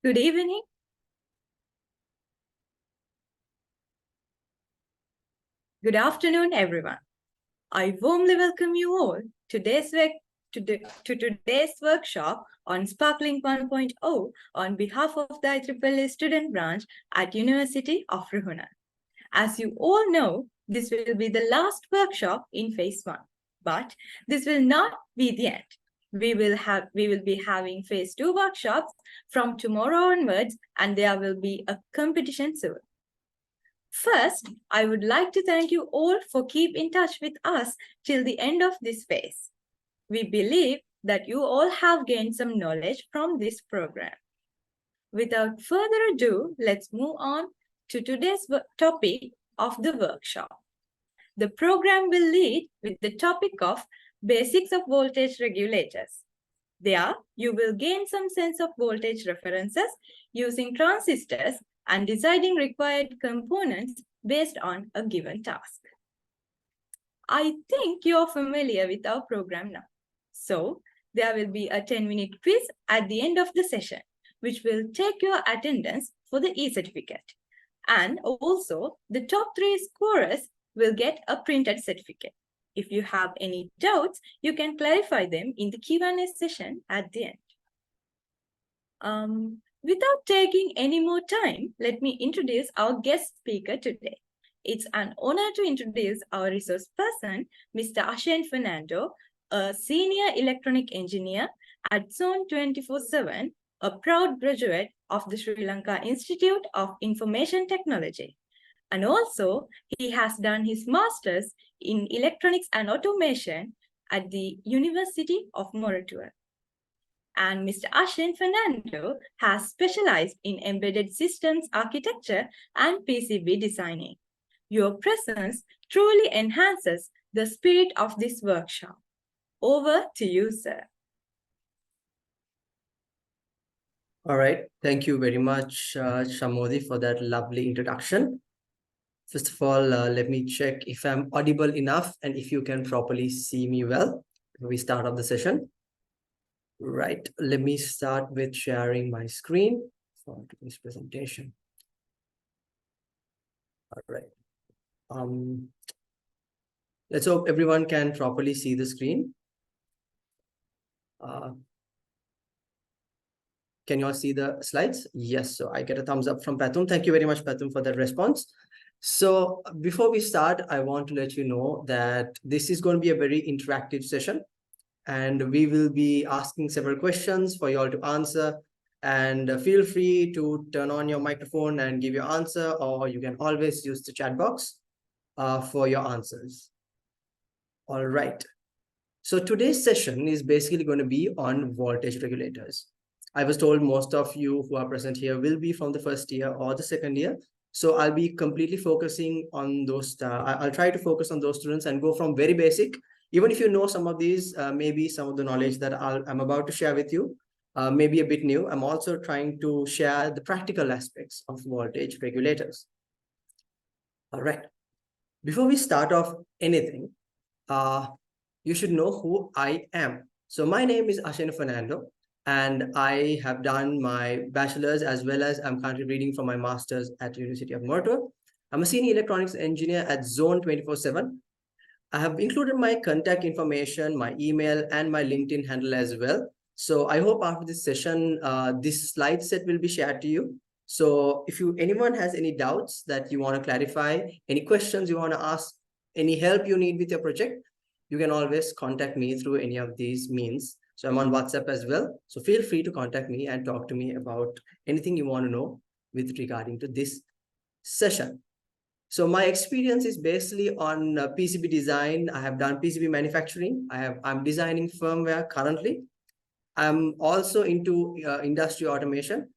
Good evening. Good afternoon, everyone. I warmly welcome you all to today's workshop on SparkLink 1.0 on behalf of the IEEE student branch at University of Ruhuna. As you all know, this will be the last workshop in phase 1, but this will not be the end. We will be having phase 2 workshops from tomorrow onwards, and there will be a competition soon. First, I would like to thank you all for keeping in touch with us till the end of this phase. We believe that you all have gained some knowledge from this program. Without further ado, let's move on to today's topic of the workshop. The program will lead with the topic of basics of voltage regulators. There, you will gain some sense of voltage references using transistors and deciding required components based on a given task. I think you're familiar with our program now. So there will be a 10-minute quiz at the end of the session, which will take your attendance for the e-certificate. And also, the top 3 scorers will get a printed certificate. If you have any doubts, you can clarify them in the Q&A session at the end. Without taking any more time, let me introduce our guest speaker today. It's an honor to introduce our resource person, Mr. Ashen Fernando, a senior electronic engineer at Zone 24/7, a proud graduate of the Sri Lanka Institute of Information Technology. And also, he has done his master's in electronics and automation at the University of Moratuwa. And Mr. Ashen Fernando has specialized in embedded systems architecture and PCB designing. Your presence truly enhances the spirit of this workshop. Over to you, sir. All right. Thank you very much, Shamodi, for that lovely introduction. First of all, let me check if I'm audible enough and if you can properly see me well before we start off the session. Right. Let me start with sharing my screen for today's presentation. All right. Let's hope everyone can properly see the screen. Can you all see the slides? Yes. So I get a thumbs up from Patum. Thank you very much, Patum, for that response. So before we start, I want to let you know that this is going to be a very interactive session, and we will be asking several questions for you all to answer. And feel free to turn on your microphone and give your answer, or you can always use the chat box for your answers. All right. So today's session is basically going to be on voltage regulators. I was told most of you who are present here will be from the first year or the second year. So I'll be completely focusing on those. I'll try to focus on those students and go from very basic. Even if you know some of these, maybe some of the knowledge that I'm about to share with you, maybe a bit new. I'm also trying to share the practical aspects of voltage regulators. All right. Before we start off anything, you should know who I am. So my name is Ashen Fernando, and I have done my bachelor's as well as I'm currently reading for my master's at the University of Moratuwa. I'm a senior electronics engineer at Zone 24/7. I have included my contact information, my email, and my LinkedIn handle as well. So I hope after this session, this slide set will be shared to you. So if anyone has any doubts that you want to clarify, any questions you want to ask, any help you need with your project, you can always contact me through any of these means. So I'm on WhatsApp as well. So feel free to contact me and talk to me about anything you want to know with regarding to this session. So my experience is basically on PCB design. I have done PCB manufacturing. I'm designing firmware currently. I'm also into industry automation,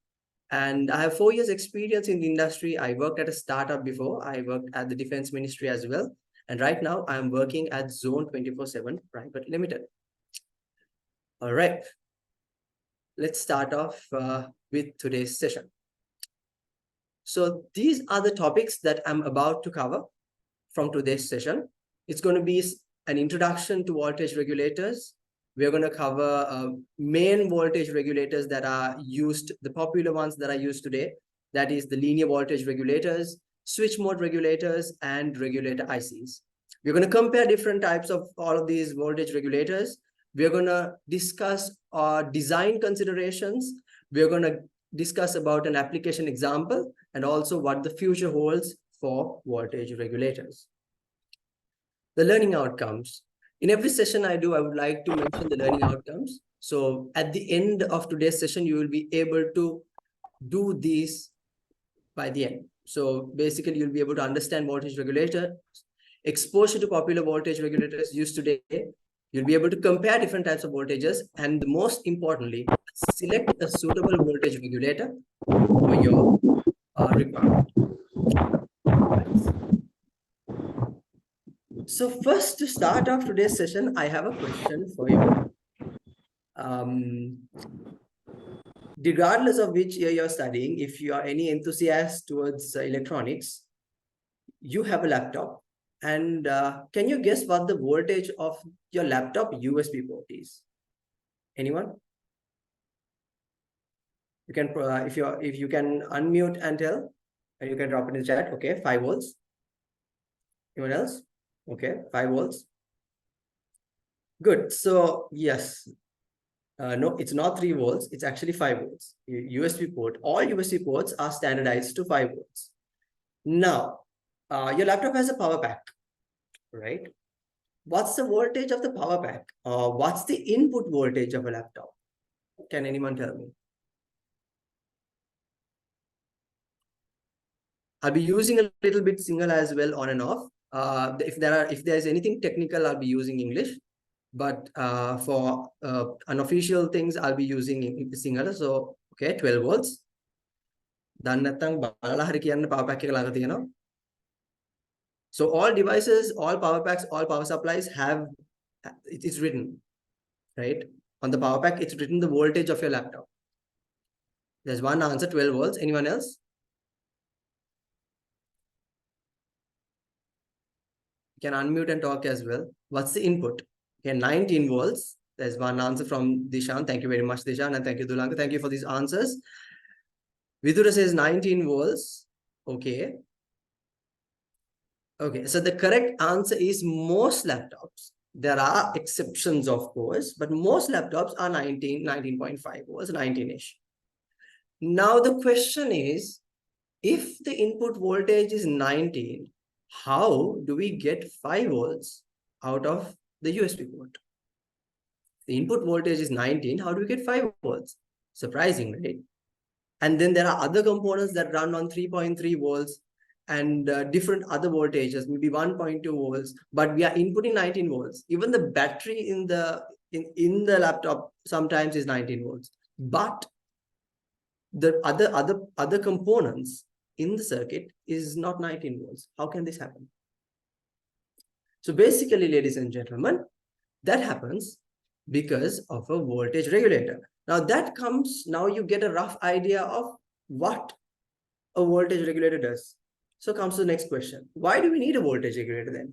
and I have 4 years experience in the industry. I worked at a startup before. I worked at the Defense Ministry as well. And right now I'm working at Zone 24/7 Private Limited. All right. Let's start off with today's session. So these are the topics that I'm about to cover from today's session. It's going to be an introduction to voltage regulators We're going to cover main voltage regulators that are used, the popular ones that are used today. That is the linear voltage regulators, switch mode regulators, and regulator ICs. We're going to compare different types of all of these voltage regulators. We're going to discuss design considerations. We're going to discuss about an application example and also what the future holds for voltage regulators. The learning outcomes. In every session I do, I would like to mention the learning outcomes. So at the end of today's session, you will be able to do these by the end. So basically, you'll be able to understand voltage regulator, exposure to popular voltage regulators used today. You'll be able to compare different types of voltages, and most importantly, select a suitable voltage regulator for your requirement. So first, to start off today's session, I have a question for you. Regardless of which year you're studying, if you are any enthusiast towards electronics, you have a laptop. And can you guess what the voltage of your laptop USB port is? Anyone? You can, if you can unmute and tell, and you can drop it in the chat. Okay, 5 volts. Anyone else? Okay, 5 volts. Good. So yes, no, it's not 3 volts. It's actually 5 volts. USB port. All USB ports are standardized to 5 volts. Now, your laptop has a power pack, right? What's the voltage of the power pack? What's the input voltage of a laptop? Can anyone tell me? I'll be using a little bit Sinhala as well, on and off. If there's anything technical, I'll be using English. But for unofficial things, I'll be using Sinhala. So, okay, 12 volts. Dan nattang balala hari kiyanna power pack එක ළඟ තියෙනවා. So all devices, all power packs, all power supplies have, it is written, right? On the power pack, it's written the voltage of your laptop. There's one answer, 12 volts. Anyone else? You can unmute and talk as well. What's the input? Okay, 19 volts. There's one answer from Dishan. Thank you very much, Dishan. And thank you, Dulanga. Thank you for these answers. Vidura says 19 volts. Okay. Okay, so the correct answer is most laptops. There are exceptions, of course, but most laptops are 19.5 volts, 19-ish. Now the question is, if the input voltage is 19, how do we get 5 volts out of the USB port? The input voltage is 19, how do we get 5 volts? Surprising, right? And then there are other components that run on 3.3 volts and different other voltages, maybe 1.2 volts, but we are inputting 19 volts. Even the battery in the laptop sometimes is 19 volts, but the other components in the circuit is not 19 volts. How can this happen? So basically, ladies and gentlemen, that happens because of a voltage regulator. Now you get a rough idea of what a voltage regulator does. So comes to the next question. Why do we need a voltage regulator then?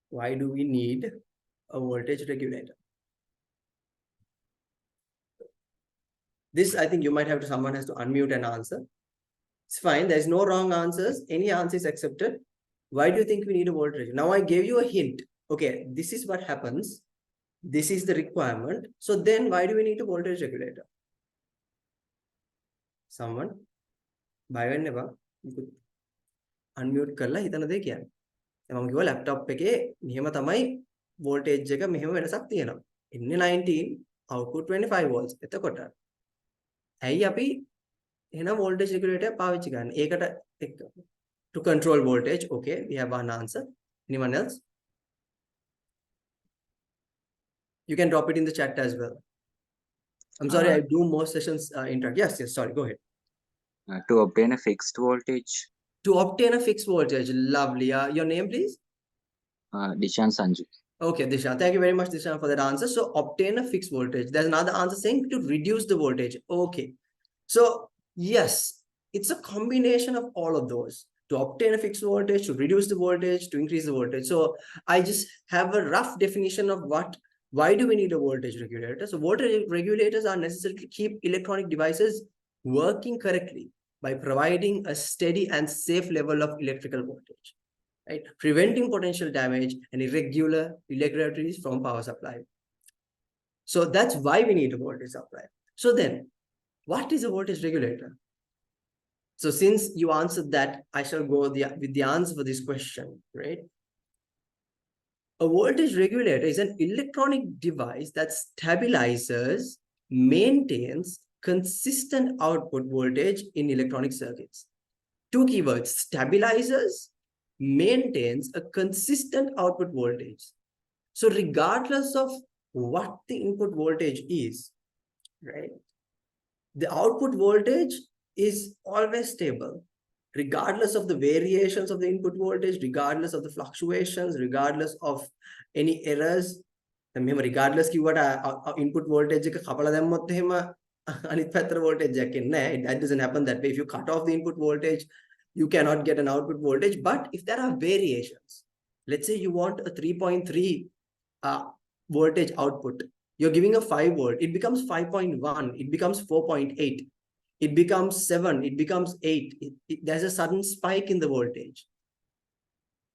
Why do we need a voltage regulator? This, I think you might have to, someone has to unmute and answer. It's fine. There's no wrong answers. Any answer is accepted. Why do you think we need a voltage? Now I gave you a hint. Okay, this is what happens. This is the requirement. So then why do we need a voltage regulator? Someone? Bye never. Unmute කරලා හිතන දේ කියන්නේ. මම කිව්වා laptop එකේ මෙහෙම තමයි voltage එක මෙහෙම වෙනසක් තියෙනවා. ඉන්නේ 19, output 25 volts. එතකොට ඇයි අපි එහෙනම් voltage regulator පාවිච්චි කරන්නේ? ඒකට to control voltage. Okay, we have one answer. Anyone else? You can drop it in the chat as well. I'm sorry, I do more sessions interact. Yes, sorry, go ahead. To obtain a fixed voltage. To obtain a fixed voltage. Lovely. Your name, please? Dishan Sanju. Okay, Dishan. Thank you very much, Dishan, for that answer. So obtain a fixed voltage. There's another answer saying to reduce the voltage. Okay. So yes, it's a combination of all of those. to obtain a fixed voltage, to reduce the voltage, to increase the voltage. So I just have a rough definition of why do we need a voltage regulator? So voltage regulators are necessary to keep electronic devices working correctly by providing a steady and safe level of electrical voltage, right? Preventing potential damage and irregularities from power supply. So that's why we need a voltage supply. So then, what is a voltage regulator? So since you answered that, I shall go with the answer for this question, right? A voltage regulator is an electronic device that stabilizes, maintains consistent output voltage in electronic circuits. Two keywords: stabilizes, maintains a consistent output voltage. So regardless of what the input voltage is, right, the output voltage is always stable, regardless of the variations of the input voltage, regardless of the fluctuations, regardless of any errors. Regardless input voltage voltage that doesn't happen that way. If you cut off the input voltage, you cannot get an output voltage. But if there are variations, let's say you want a 3.3 voltage output, you're giving a 5 volt, it becomes 5.1, it becomes 4.8, it becomes 7, it becomes 8. There's a sudden spike in the voltage.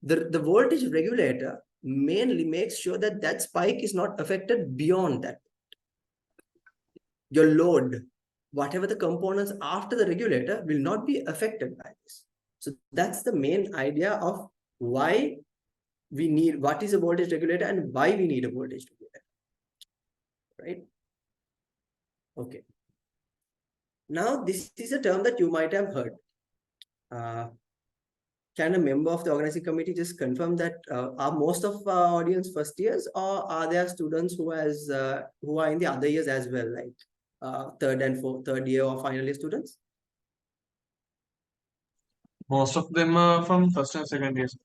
The voltage regulator mainly makes sure that that spike is not affected beyond that. Your load, whatever the components after the regulator, will not be affected by this. So that's the main idea of why we need, what is a voltage regulator and why we need a voltage regulator, right? Okay. Now, this is a term that you might have heard. Can a member of the organizing committee just confirm that are most of our audience first years, or are there students who are in the other years as well, like third year or final year students? Most of them are from first and second years.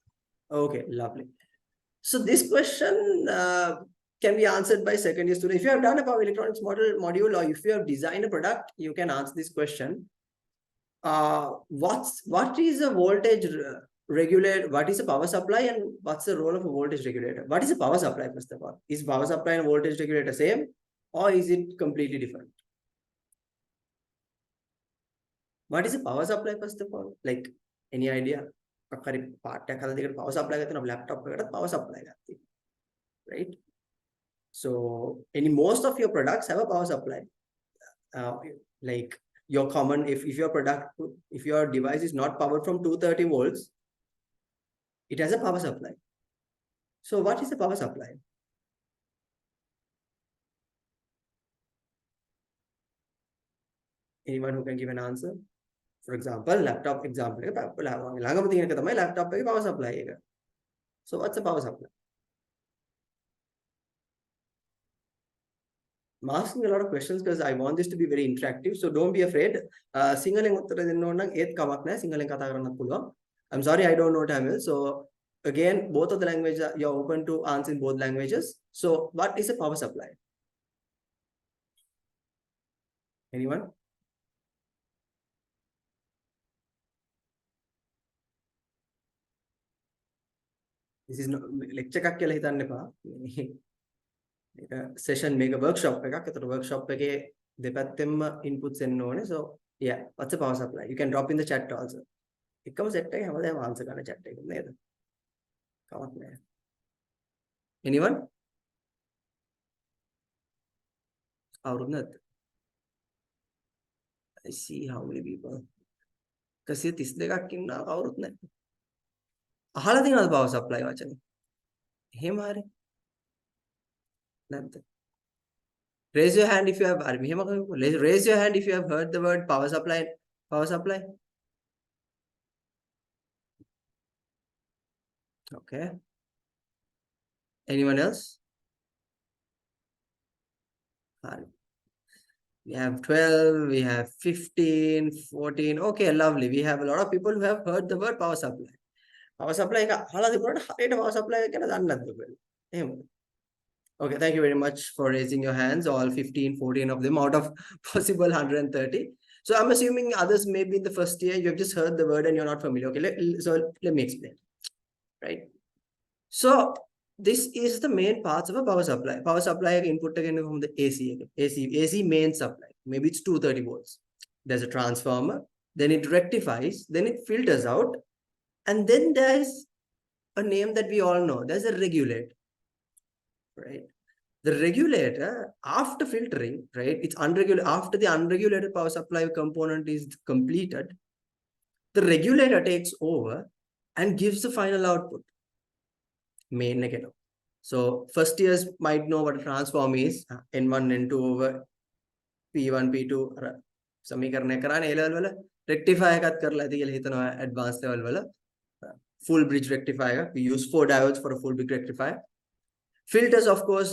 Okay, lovely. So this question can be answered by second year student. If you have done a power electronics module, or if you have designed a product, you can answer this question. What is a voltage regulator? What is a power supply, and what's the role of a voltage regulator? What is a power supply, first of all? Is power supply and voltage regulator same, or is it completely different? What is a power supply, first of all? Like, any idea? Power supply laptop power supply, right? So most of your products have a power supply. Like your common, if your device is not powered from 230 volts, it has a power supply. So what is a power supply? Anyone who can give an answer? For example, laptop example, laptop power supply. So what's a power supply? I'm asking a lot of questions because I want this to be very interactive. So don't be afraid. I'm sorry, I don't know Tamil. So again, both of the languages, you're open to answer in both languages. So what is a power supply? Anyone? This is not lecture kakya hitanne pa. Session make a workshop workshop depathemma inputs and no. So yeah, what's a power supply? You can drop in the chat also. It comes at answer chat. Come on, man. Anyone? I see how many people. Kasi tisde ka kinna aurut ne. Ahala din power supply wachani. Him are. Raise your hand if you have raise your hand if you have heard the word power supply. Power supply. Okay. Anyone else? We have 12, we have 15, 14. Okay, lovely. We have a lot of people who have heard the word power supply. Power supply power supply. Okay, thank you very much for raising your hands, all 15, 14 of them out of possible 130. So I'm assuming others maybe in the first year, you have just heard the word and you're not familiar. Okay, so let me explain, right? So this is the main parts of a power supply. Power supply input again from the AC main supply. Maybe it's 230 volts. There's a transformer, then it rectifies, then it filters out, and then there's a name that we all know. There's a regulator, right? The regulator, after filtering, right? It's unregulated. After the unregulated power supply component is completed, the regulator takes over and gives the final output. Main negative. So first years might know what a transform is. N1, N2 over P1, P2. समीकरण कराने A level वाला rectify का कर लेते हैं हितना advanced level वाला full bridge rectifier. We use 4 diodes for a full bridge rectifier. Filters, of course,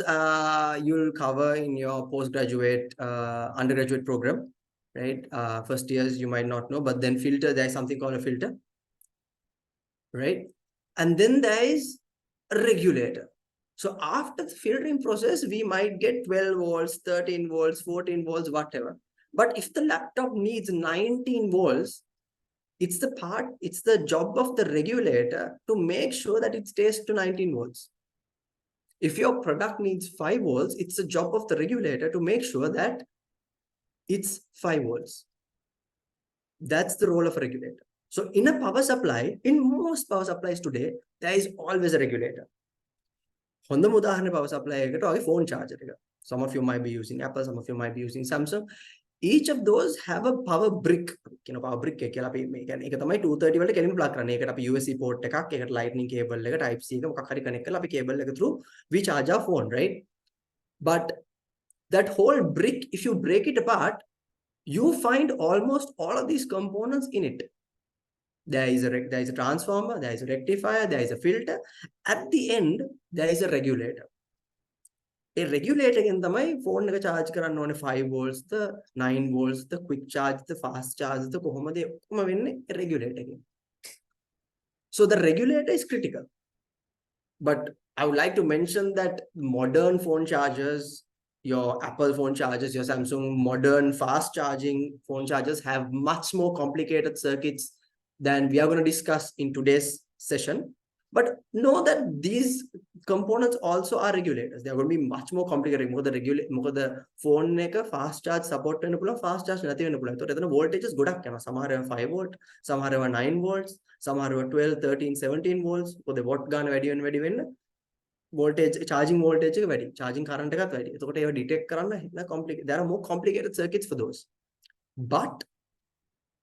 you'll cover in your postgraduate, undergraduate program, right? First years you might not know, but then filter, there's something called a filter, right? And then there is a regulator. So after the filtering process, we might get 12 volts, 13 volts, 14 volts, whatever. But if the laptop needs 19 volts, it's the job of the regulator to make sure that it stays to 19 volts. If your product needs 5 volts, it's the job of the regulator to make sure that it's 5 volts. That's the role of a regulator. So in a power supply, in most power supplies today, there is always a regulator. Honda mudahana power supply phone charger. Some of you might be using Apple, some of you might be using Samsung. Each of those have a power brick. Power brick කියලා අපි මේ කියන්නේ ඒක තමයි 230 වලට කෙලින් plug කරන්නේ. ඒකට අපි USB port එකක්, ඒකට lightning cable එක, type C එක මොකක් හරි connect කරලා අපි cable එක through we charge our phone, right? But that whole brick, if you break it apart, you find almost all of these components in it. There is a transformer, there is a rectifier, there is a filter. At the end, there is a regulator. A regulator again තමයි phone එක charge කරන්න ඕනේ 5 volts, the 9 volts, the quick charge, the fast charge, the කොහොමද ඔක්කොම වෙන්නේ regulator එකෙන්. So the regulator is critical. But I would like to mention that modern phone chargers, your Apple phone chargers, your Samsung modern fast charging phone chargers have much more complicated circuits than we are going to discuss in today's session. But know that these components also are regulators. They are going to be much more complicated. The phone එක fast charge support වෙන්න පුළුවන්, fast charge නැති වෙන්න පුළුවන්. ඒතකොට එතන voltages ගොඩක් යනවා. සමහර ඒවා 5 volt, සමහර ඒවා 9 volts, සමහර ඒවා 12, 13, 17 volts. මොකද watt ගන්න වැඩි වෙන්න voltage, charging voltage එක වැඩි, charging current එකත් වැඩි. එතකොට ඒවා detect කරන්න complicated. There are more complicated circuits for those. But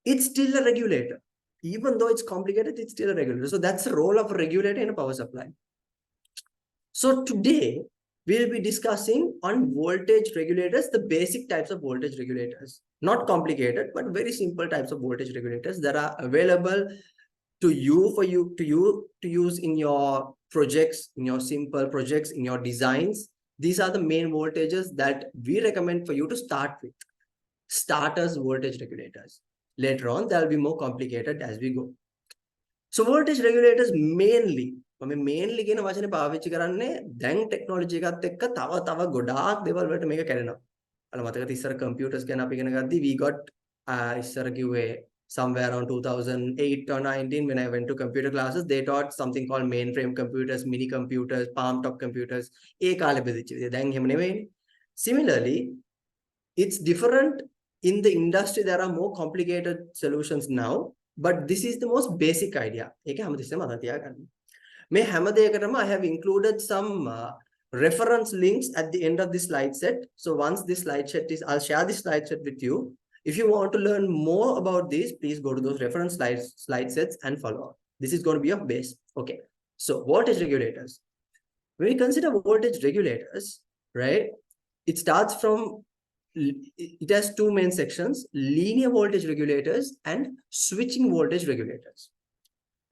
it's still a regulator. Even though it's complicated, it's still a regulator. So that's the role of a regulator in a power supply. So today, we'll be discussing on voltage regulators, the basic types of voltage regulators. Not complicated, but very simple types of voltage regulators that are available to you to use in your projects, in your simple projects, in your designs. These are the main voltages that we recommend for you to start with. Starters voltage regulators. Later on, they'll be more complicated as we go. So voltage regulators mainly කියන වචනේ පාවිච්චි කරන්නේ දැන් technology එකත් එක්ක තව ගොඩාක් දේවල් වලට මේක කරනවා. අර මතකද ඉස්සර computers ගැන අපි ඉගෙන ගද්දි we got ඉස්සර කිව්වේ somewhere around 2008 or 19 when I went to computer classes, they taught something called mainframe computers, mini computers, palm top computers. ඒ කාලේ බෙදිච්ච විදිය. දැන් එහෙම නෙවෙයි. Similarly, it's different. In the industry, there are more complicated solutions now, but this is the most basic idea. I have included some reference links at the end of this slide set. So once this slide set is, I'll share this slide set with you. If you want to learn more about this, please go to those reference slide sets and follow up. This is going to be your base. Okay. So voltage regulators. When we consider voltage regulators, right, it starts from, it has two main sections: linear voltage regulators and switching voltage regulators.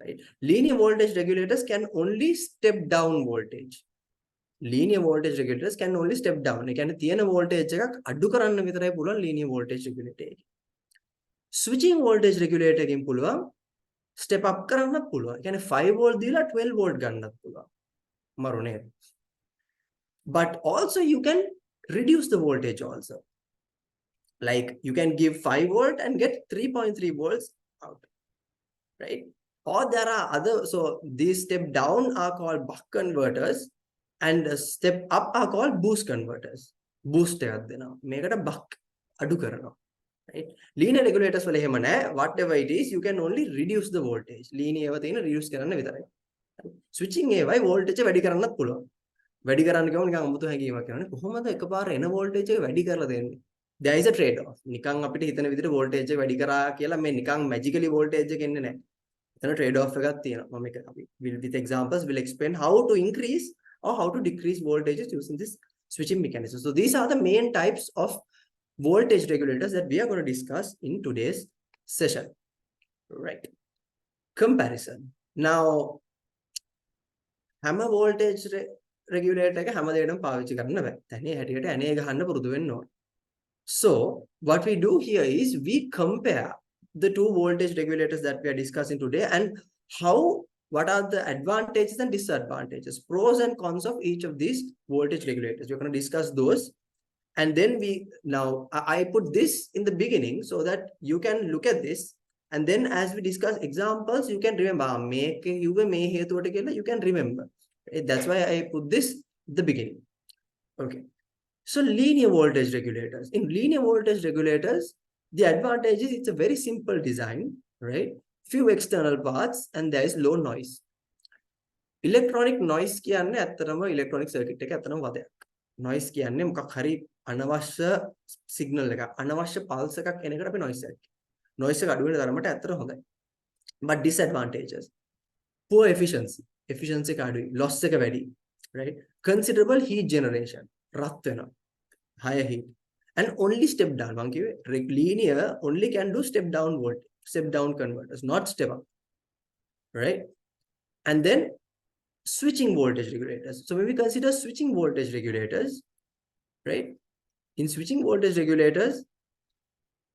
Right? Linear voltage regulators can only step down voltage. Linear voltage regulators can only step down. They can තියෙන voltage එකක් අඩු කරන්න විතරයි පුළුවන් linear voltage regulator. Switching voltage regulator එකෙන් පුළුවන් step up කරන්නත් පුළුවන්. ඒ කියන්නේ 5 volt දීලා 12 volt ගන්නත් පුළුවන්. මරු නේද? But also you can reduce the voltage also. Like you can give 5 volt and get 3.3 volts out, right? Or there are other, so these step down are called buck converters and step up are called boost converters. Boost එකක් දෙනවා. මේකට buck අඩු කරනවා. Right? Linear regulators වල එහෙම නැහැ. Whatever it is, you can only reduce the voltage. Linear ඒවා තියෙන reduce කරන්න විතරයි. Switching ඒවයි voltage වැඩි කරන්නත් පුළුවන්. වැඩි කරන්න ගියම නිකන් අමුතු හැඟීමක් කරනවා. කොහොමද එකපාර එන voltage එක වැඩි කරලා දෙන්නේ? There is a trade off. නිකන් අපිට හිතන විදිහට voltage එක වැඩි කරා කියලා මේ නිකන් magically voltage එක එන්නේ නැහැ. එතන trade off එකක් තියෙනවා. මම එක අපි with examples will explain how to increase or how to decrease voltages using this switching mechanism. So these are the main types of voltage regulators that we are going to discuss in today's session. Right. Comparison. Now, හැම voltage regulator එක හැම දෙයකටම පාවිච්චි කරන්න බෑ. තනිය හැටියට ඇනේ ගහන්න පුරුදු වෙන්න ඕන. So, what we do here is we compare the two voltage regulators that we are discussing today and what are the advantages and disadvantages, pros and cons of each of these voltage regulators. We're going to discuss those. And then I put this in the beginning so that you can look at this. And then as we discuss examples, you can remember, you can remember. That's why I put this at the beginning. Okay. So linear voltage regulators. In linear voltage regulators, the advantage is it's a very simple design, right? Few external paths and there is low noise. Electronic noise කියන්නේ ඇත්තටම electronic circuit එක ඇත්තටම වදයක්. Noise කියන්නේ මොකක් හරි අනවශ්‍ය signal එකක්, අනවශ්‍ය pulse එකක් එන එකට අපි noise එකක්. Noise එක අඩු වෙන තරමට ඇත්තට හොඳයි. But disadvantages. Poor efficiency. Efficiency එක අඩුයි. Loss එක වැඩි. Right? Considerable heat generation. රත් වෙනවා. Higher heat. And only step down. මම කිව්වේ linear only can do step down voltage, step down converters, not step up. Right? And then switching voltage regulators. So when we consider switching voltage regulators, right? In switching voltage regulators,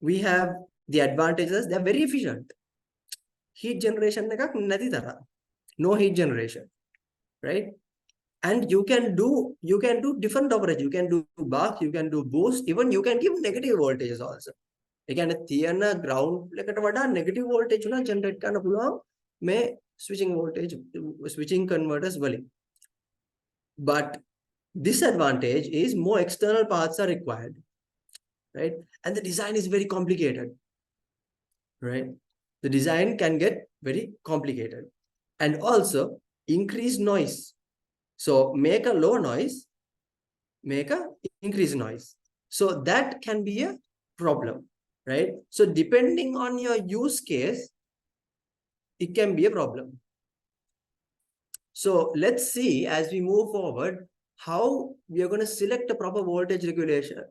we have the advantages. They're very efficient. Heat generation එකක් නැති තරම්. No heat generation, right? And you can do different operations. You can do buck, you can do boost, even you can give negative voltages also. ඒ කියන්නේ තියෙන ground එකට වඩා negative voltage උනා generate කරන්න පුළුවන් මේ switching converters වලින්. But disadvantage is more external paths are required, right? And the design is very complicated, right? The design can get very complicated and also increase noise. So make a low noise, make a increase noise. So that can be a problem, right? So depending on your use case, it can be a problem. So let's see as we move forward how we are going to select a proper voltage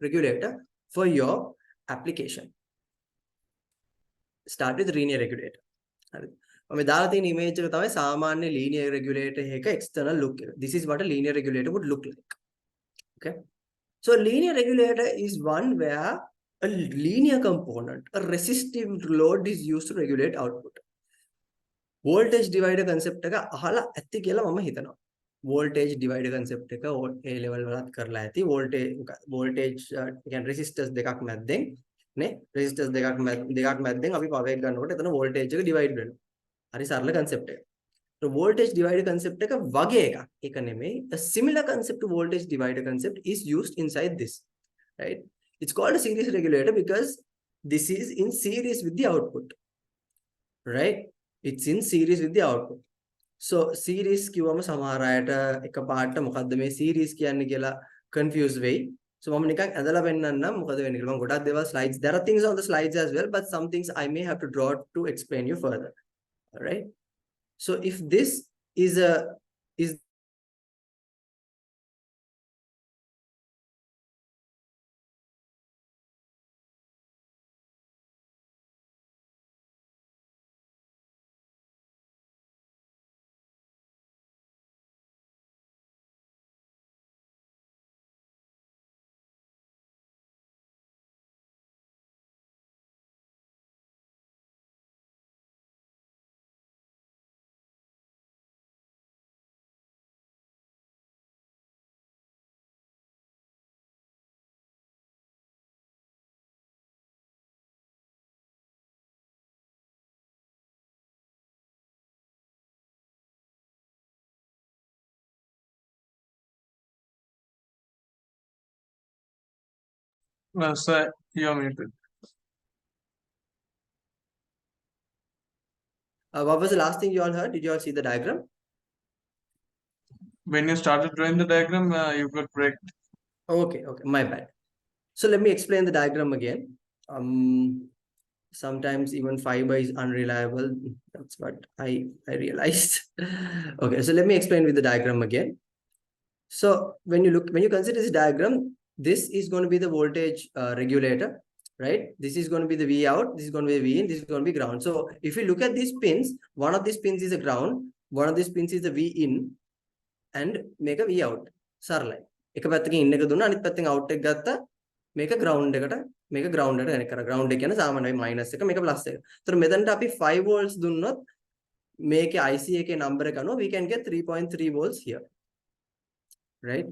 regulator for your application. Start with linear regulator. මම දාලා තියෙන image එක තමයි සාමාන්‍ය linear regulator එක external look එක. This is what a linear regulator would look like. Okay. So a linear regulator is one where a linear component, a resistive load is used to regulate output. Voltage divider concept එක අහලා ඇති කියලා මම හිතනවා. Voltage divider concept එක A level වලත් කරලා ඇති. voltage කියන්නේ resistors දෙකක් මැද්දෙන් නේ resistors දෙකක් මැද්දෙන් අපි power එක ගන්නකොට එතන voltage එක divide වෙනවා. හරි සරල concept එක. So voltage divider concept එක වගේ එකක්. ඒක නෙමෙයි. A similar concept to voltage divider concept is used inside this, right? It's called a series regulator because this is in series with the output, right? It's in series with the output. So series කිව්වම සමහර අයට එකපාරට මොකද්ද මේ series කියන්නේ කියලා confuse වෙයි. So මම නිකන් ඇදලා පෙන්නන්නම් මොකද වෙන්නේ කියලා. මම ගොඩක් දේවල් slides, there are things on the slides as well, but some things I may have to draw to explain you further. All right. So if this is Sir, you're muted. What was the last thing you all heard? Did you all see the diagram? When you started drawing the diagram, you got break. Okay, my bad. So let me explain the diagram again. Sometimes even fiber is unreliable. That's what I realized. Okay, so let me explain with the diagram again. So when you consider this diagram, this is going to be the voltage regulator, right? This is going to be the V out, this is going to be V in, this is going to be ground. So if you look at these pins, one of these pins is a ground, one of these pins is the V in, and make a V out. Sarlai. එක පැත්තකින් in එක දුන්නා අනිත් පැත්තෙන් out එක ගත්තා මේක ground එකට මේක ground එකට කනෙක්ට් කරා ground එක කියන්නේ සාමාන්‍යයෙන් minus එක මේක plus එක. ඒතර මෙතනට අපි 5 volts දුන්නොත් මේකේ IC එකේ number එක අනුව we can get 3.3 volts here. Right?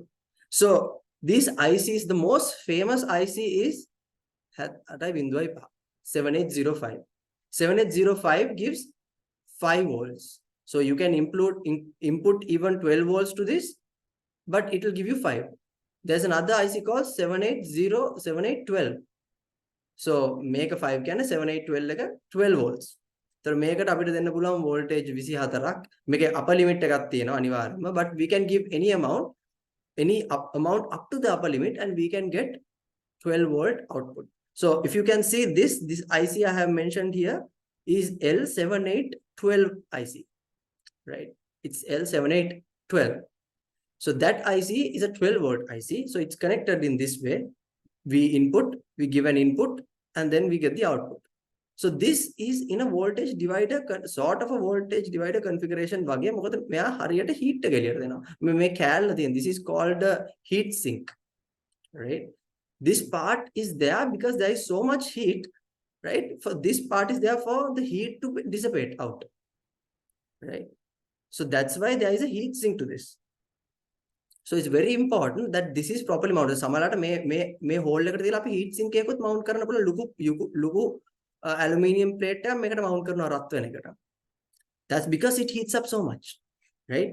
So these ICs, the most famous IC is 7805. 7805 gives 5 volts. So you can input even 12 volts to this, but it will give you 5. There's another IC called 7812. So make a 5 can 7812 like a 12 volts. So make it අපිට දෙන්න පුළුවන් voltage 24ක්. මේකේ upper limit එකක් තියෙනවා අනිවාර්යයෙන්ම, but we can give any amount up to the upper limit and we can get 12 volt output. So if you can see this IC I have mentioned here is L7812 IC, right? It's L7812. So that IC is a 12 volt IC. So it's connected in this way. We give an input and then we get the output. So this is in a voltage divider, sort of a voltage divider configuration. Heat this is called a heat sink, right? This part is there because there is so much heat, right? For this part is there for the heat to dissipate out, right? So that's why there is a heat sink to this. So it's very important that this is properly mounted. Samalata may hold eකට දාලා අපි heat sink එකකුත් mount කරන්න පුළුවන් ලොකු aluminium plate එක මේකට mount කරනවා රත් වෙන එකට. That's because it heats up so much, right?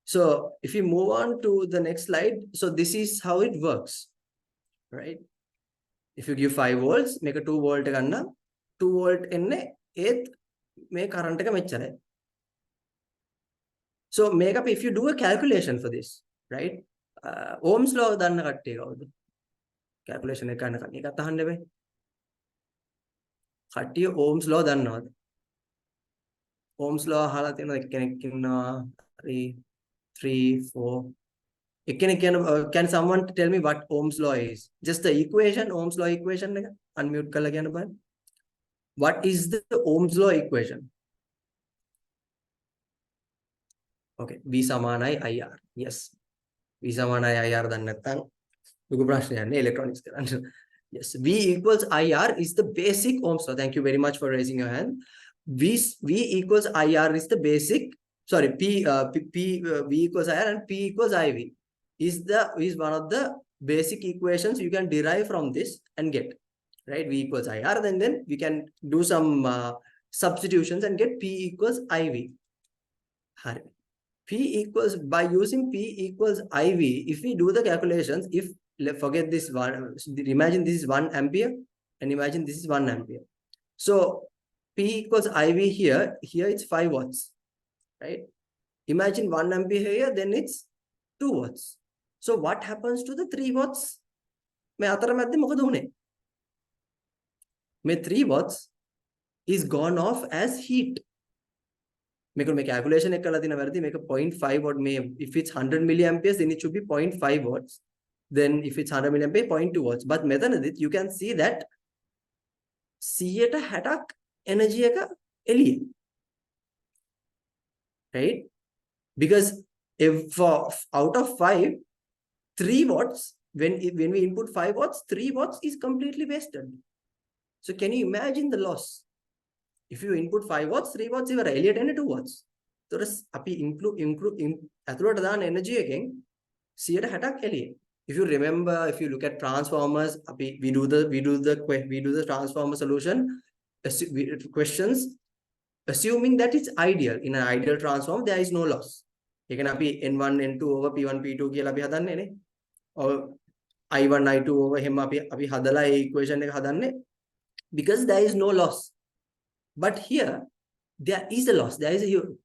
So if you move on to the next slide, so this is how it works, right? If you give 5 volts, make a 2 volt ගන්න 2 volt එන්නේ ඒත් මේ current එක මෙච්චරයි. So make up if you do a calculation for this, right? Ohm's law දන්න කට්ටිය කවුද? Calculation එක ගන්න කන්නේ එකත් අහන්න බෑ. කට්ටිය Ohm's law දන්නවද? Ohm's law අහලා තියෙනවද කෙනෙක් ඉන්නවා? 3 4 can someone tell me what Ohm's law is? Just the equation, Ohm's law equation එක unmute කරලා කියන්න බලන්න. What is the Ohm's law equation? Okay, V සමානයි IR. Yes. V සමානයි IR දන්නේ නැත්නම් ලොකු ප්‍රශ්නයක් නේ electronics කරන්න. Yes, V equals IR is the basic Ohm's law. Thank you very much for raising your hand. V equals IR is the basic. Sorry, V equals IR and P equals IV is one of the basic equations you can derive from this and get, right? V equals IR, then we can do some substitutions and get P equals IV. By using P equals IV, if we do the calculations, forget this one, imagine this is 1 ampere and imagine this is 1 ampere. So P equals IV here it's 5 watts, right? Imagine 1 ampere here, then it's 2 watts. So what happens to the 3 watts? මේ 3 watts is gone off as heat. Make calculation එක කරලා තියෙන වැරදි මේක 0.5 watt if it's 100 milliamperes then it should be 0.5 watts. Then if it's 100 milliampere 0.2 watts. But මෙතනදිත් you can see that 160ක් energy එක එළියේ. Right? Because if out of 5, 3 watts, when we input 5 watts, 3 watts is completely wasted. So can you imagine the loss? If you input 5 watts, 3 watts is එළියට එන්නේ 2 watts. So අපි ඇතුළට දාන energy එකෙන් 160ක් එළියේ. If you remember, if you look at transformers, we do the transformer solution questions assuming that it's ideal. In an ideal transform, there is no loss. You can be N1, N2 over P1, P2 කියලා අපි හදන්නේ නේ. Or I1 I2 over him අපි හදලා ඒ equation එක හදන්නේ because there is no loss. But here there is a loss. There is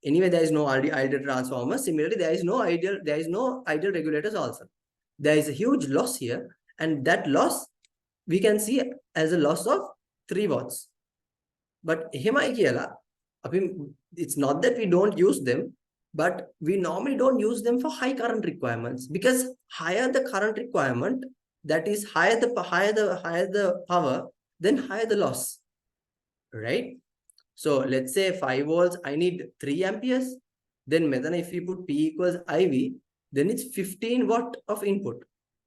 anyway there is no ideal transformer. Similarly, there is no ideal regulators also. There is a huge loss here, and that loss we can see as a loss of 3 watts. But එහෙමයි කියලා අපි it's not that we don't use them, but we normally don't use them for high current requirements, because higher the current requirement, that is higher the power, then higher the loss, right? So let's say 5 volts, I need 3 amperes. Then if we put P equals IV, then it's 15 watt of input.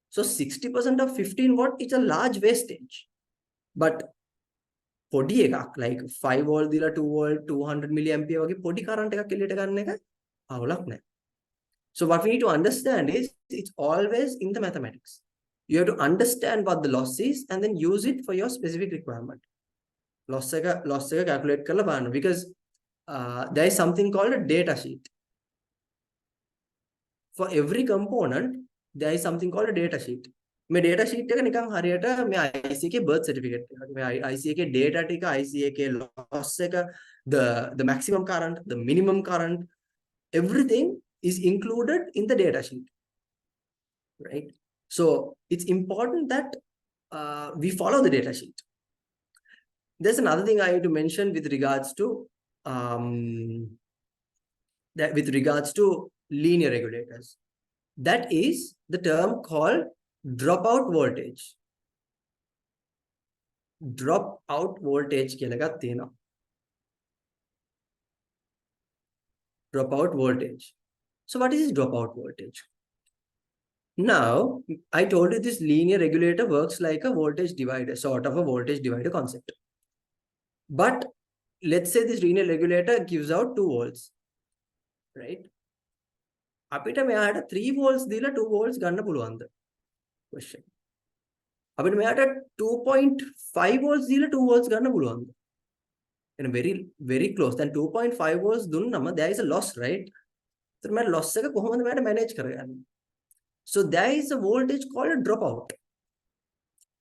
So 60% of 15 watt is a large wastage. But podi ekak like 5 volt dila 2 volt 200 milliampere wage podi current ekak eliyata ganna එක අවුලක් නැහැ. So what we need to understand is it's always in the mathematics. You have to understand what the loss is and then use it for your specific requirement. Loss එක calculate කරලා බලන්න, because there is something called a data sheet. For every component there is something called a data sheet. මේ data sheet එක නිකන් හරියට මේ IC එකේ birth certificate එක. මේ IC එකේ data ටික, IC එකේ loss එක, the maximum current, the minimum current, everything is included in the data sheet, right? So it's important that we follow the data sheet. There's another thing I need to mention with regards to linear regulators. That is the term called dropout voltage. Dropout voltage කියලා එකක් තියෙනවා. Dropout voltage. So what is this dropout voltage? Now, I told you this linear regulator works like a voltage divider, sort of a voltage divider concept. But let's say this linear regulator gives out 2 volts, right? අපිට මෙයාට 3 volts දීලා 2 volts ගන්න පුළුවන්ද? Question. අපිට මෙයාට 2.5 volts දීලා 2 volts ගන්න පුළුවන්ද? And very very close. Then 2.5 volts දුන්නම there is a loss, right? So මම loss එක කොහොමද මට manage කරගන්නේ? So there is a voltage called a dropout.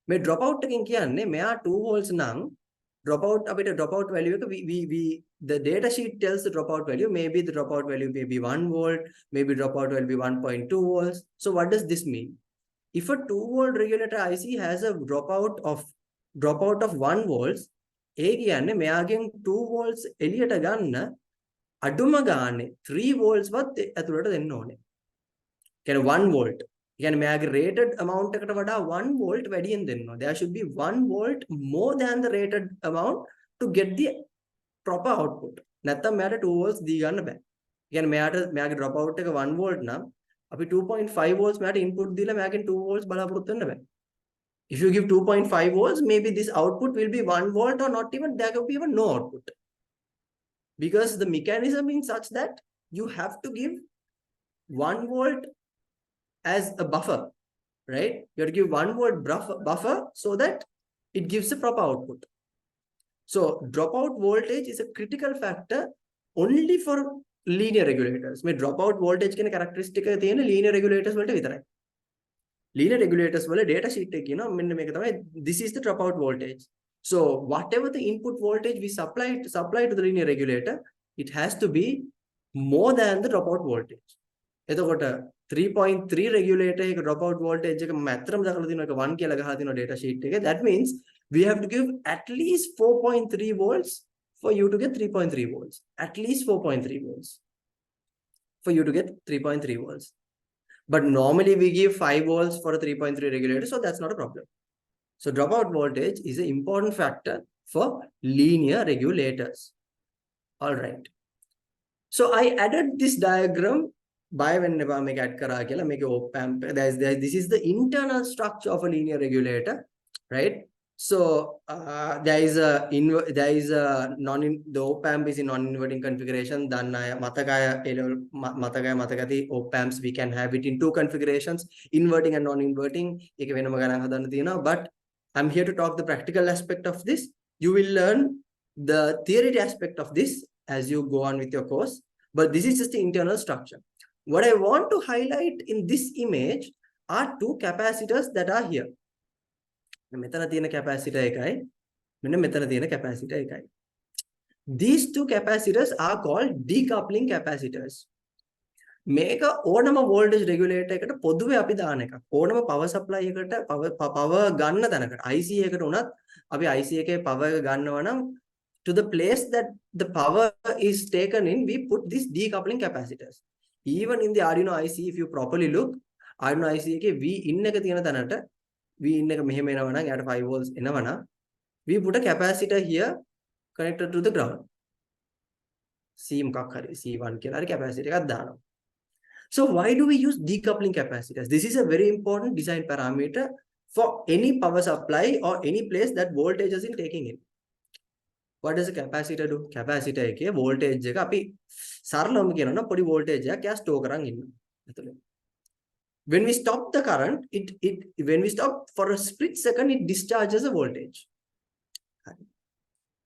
මේ dropout එකෙන් කියන්නේ මෙයා 2 volts නම් dropout අපිට dropout value එක the data sheet tells the dropout value. Maybe the dropout value may be 1 volt, maybe dropout will be 1.2 volts. So what does this mean? If a 2 volt regulator IC has a dropout of 1 volts, ඒ කියන්නේ මෙයාගෙන් 2 volts එළියට ගන්න අඩුම ගානේ 3 volts වත් ඇතුළට දෙන්න ඕනේ. කියන්නේ 1 volt. කියන්නේ මෙයාගේ rated amount එකට වඩා 1 volt වැඩියෙන් දෙන්න ඕනේ. There should be 1 volt more than the rated amount to get the proper output. නැත්තම් මෙයාට 2 volts දී ගන්න බෑ. කියන්නේ මෙයාගේ dropout එක 1 volt නම් අපි 2.5 volts මෙයාට input දීලා මෙයාගෙන් 2 volts බලාපොරොත්තු වෙන්න බෑ. If you give 2.5 volts, maybe this output will be 1 volt or not even, there could be even no output. Because the mechanism is such that you have to give 1 volt as a buffer, right? You have to give 1 volt buffer so that it gives a proper output. So dropout voltage is a critical factor only for linear regulators. මේ dropout voltage කියන characteristic එක තියෙන linear regulators වලට විතරයි. Linear regulators වල data sheet එක කියනවා මෙන්න මේක තමයි, this is the dropout voltage. So whatever the input voltage we supply to the linear regulator, it has to be more than the dropout voltage. එතකොට 3.3 regulator එක dropout voltage එක මැතරම දාලා තියෙනවා, එක 1 කියලා ගහලා තියෙනවා data sheet එකේ. That means we have to give at least 4.3 volts for you to get 3.3 volts. At least 4.3 volts for you to get 3.3 volts. But normally we give 5 volts for a 3.3 regulator, so that's not a problem. So dropout voltage is an important factor for linear regulators. All right. So I added this diagram by whenever I add kara kela make op amp. This is the internal structure of a linear regulator, right? So the op amp is in non-inverting configuration. Then matakati op amps we can have it in 2 configurations, inverting and non-inverting. But I'm here to talk the practical aspect of this. You will learn the theory aspect of this as you go on with your course. But this is just the internal structure. What I want to highlight in this image, are two capacitors that are here. මෙතන තියෙන capacitor එකයි මෙන්න මෙතන තියෙන capacitor එකයි. These two capacitors are called decoupling capacitors. මේක ඕනම voltage regulator එකට පොදුවේ අපි දාන එකක්. ඕනම power supply එකට power ගන්න තැනකට IC එකට උනත් අපි IC එකේ power ගන්නවා නම් to the place that the power is taken in, we put these decoupling capacitors. Even in the Arduino IC, if you properly look, Arduino IC එකේ V in එක තියෙන තැනට V in එක මෙහෙම එනවා නම් එයාට 5 volts එනවා නම් we put a capacitor here connected to the ground. C මොකක් හරි C1 කියලා හරි capacitor එකක් දානවා. So why do we use decoupling capacitors? This is a very important design parameter for any power supply or any place that voltage is taking in. What does a capacitor do? Capacitor එකේ voltage එක අපි සරලවම කියනවා නම් පොඩි voltage එකක් එයා store කරන් ඉන්නවා. When we stop the current, when we stop for a split second, it discharges a voltage.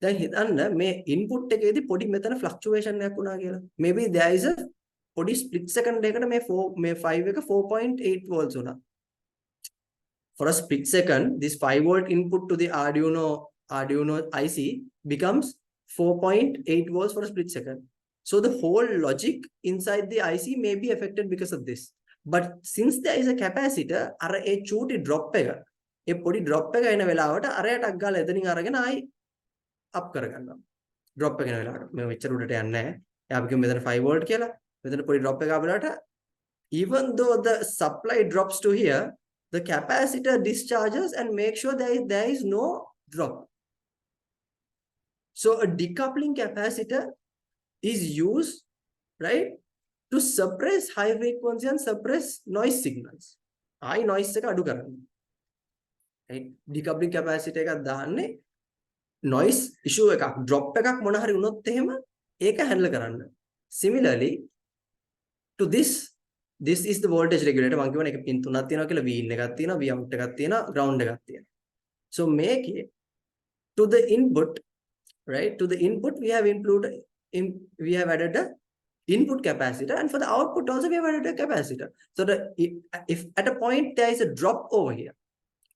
දැන් හිතන්න මේ input එකේදී පොඩි මෙතන fluctuation එකක් වුණා කියලා. Maybe there is a පොඩි split second එකකට මේ 5 එක 4.8 volts වුණා. For a split second, this 5 volt input to the Arduino IC becomes 4.8 volts for a split second. So the whole logic inside the IC may be affected because of this. But since there is a capacitor, අර ඒ චූටි drop එක, ඒ පොඩි drop එක එන වෙලාවට අරයට අක් ගාලා එතනින් අරගෙන ආයි up කරගන්නවා. drop එක එන වෙලාවට. මේ මෙච්චර උඩට යන්නේ නැහැ. එයා අපි කියමු මෙතන 5 volt කියලා. මෙතන පොඩි drop එක ආව වෙලාවට even though the supply drops to here, the capacitor discharges and make sure there is no drop. So a decoupling capacitor is used, right, to suppress high frequency and suppress noise signals. High noise එක අඩු කරන්න. Right? Decoupling capacitor එකක් දාන්නේ noise issue එකක් drop එකක් මොන හරි වුණොත් එහෙම ඒක handle කරන්න. Similarly to this is the voltage regulator. මම කියවනේ එක pin තුනක් තියෙනවා කියලා, V in එකක් තියෙනවා, V out එකක් තියෙනවා, ground එකක් තියෙනවා. So make it to the input, right? To the input we have added a input capacitor, and for the output also we have added a capacitor. So if at a point there is a drop over here,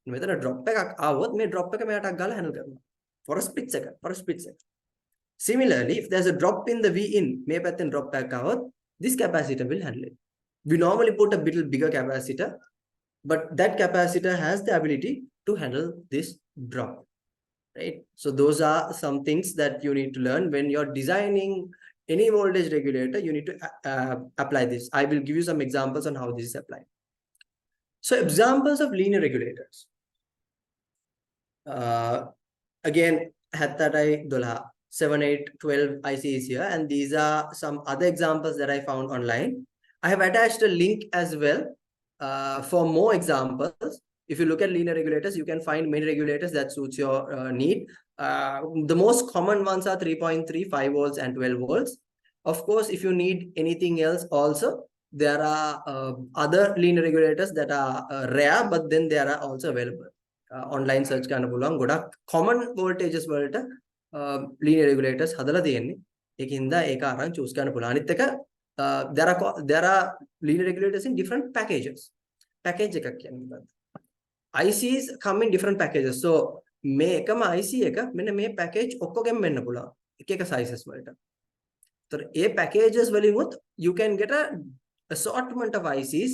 මෙතන drop එකක් ආවොත් මේ drop එක මෙයාට අක් ගාලා handle කරනවා for a split second. Similarly, if there's a drop in the V in, මේ පැත්තෙන් drop එකක් ආවොත් this capacitor will handle it. We normally put a little bigger capacitor, but that capacitor has the ability to handle this drop, right? So those are some things that you need to learn when you're designing any voltage regulator. You need to apply this. I will give you some examples on how this is applied. So examples of linear regulators. Again, 12, 7, 8, 12 ICs here, and these are some other examples that I found online. I have attached a link as well for more examples. If you look at linear regulators, you can find many regulators that suits your need. The most common ones are 3.3, 5 volts and 12 volts. Of course, if you need anything else also, there are other linear regulators that are rare, but then there are also available. Online search කරන්න පුළුවන් ගොඩක් common voltages වලට linear regulators හදලා තියෙන්නේ. ඒකින්ද ඒක අරන් choose කරන්න පුළුවන්. අනිත් එක there are linear regulators in different packages. Package එකක් කියන්නේ මොකක්ද? ICs come in different packages. So මේ එකම IC එක මෙන්න මේ package ඔක්කොගෙම වෙන්න පුළුවන්. එක එක sizes වලට. So ඒ packages වලින් you can get a assortment of ICs,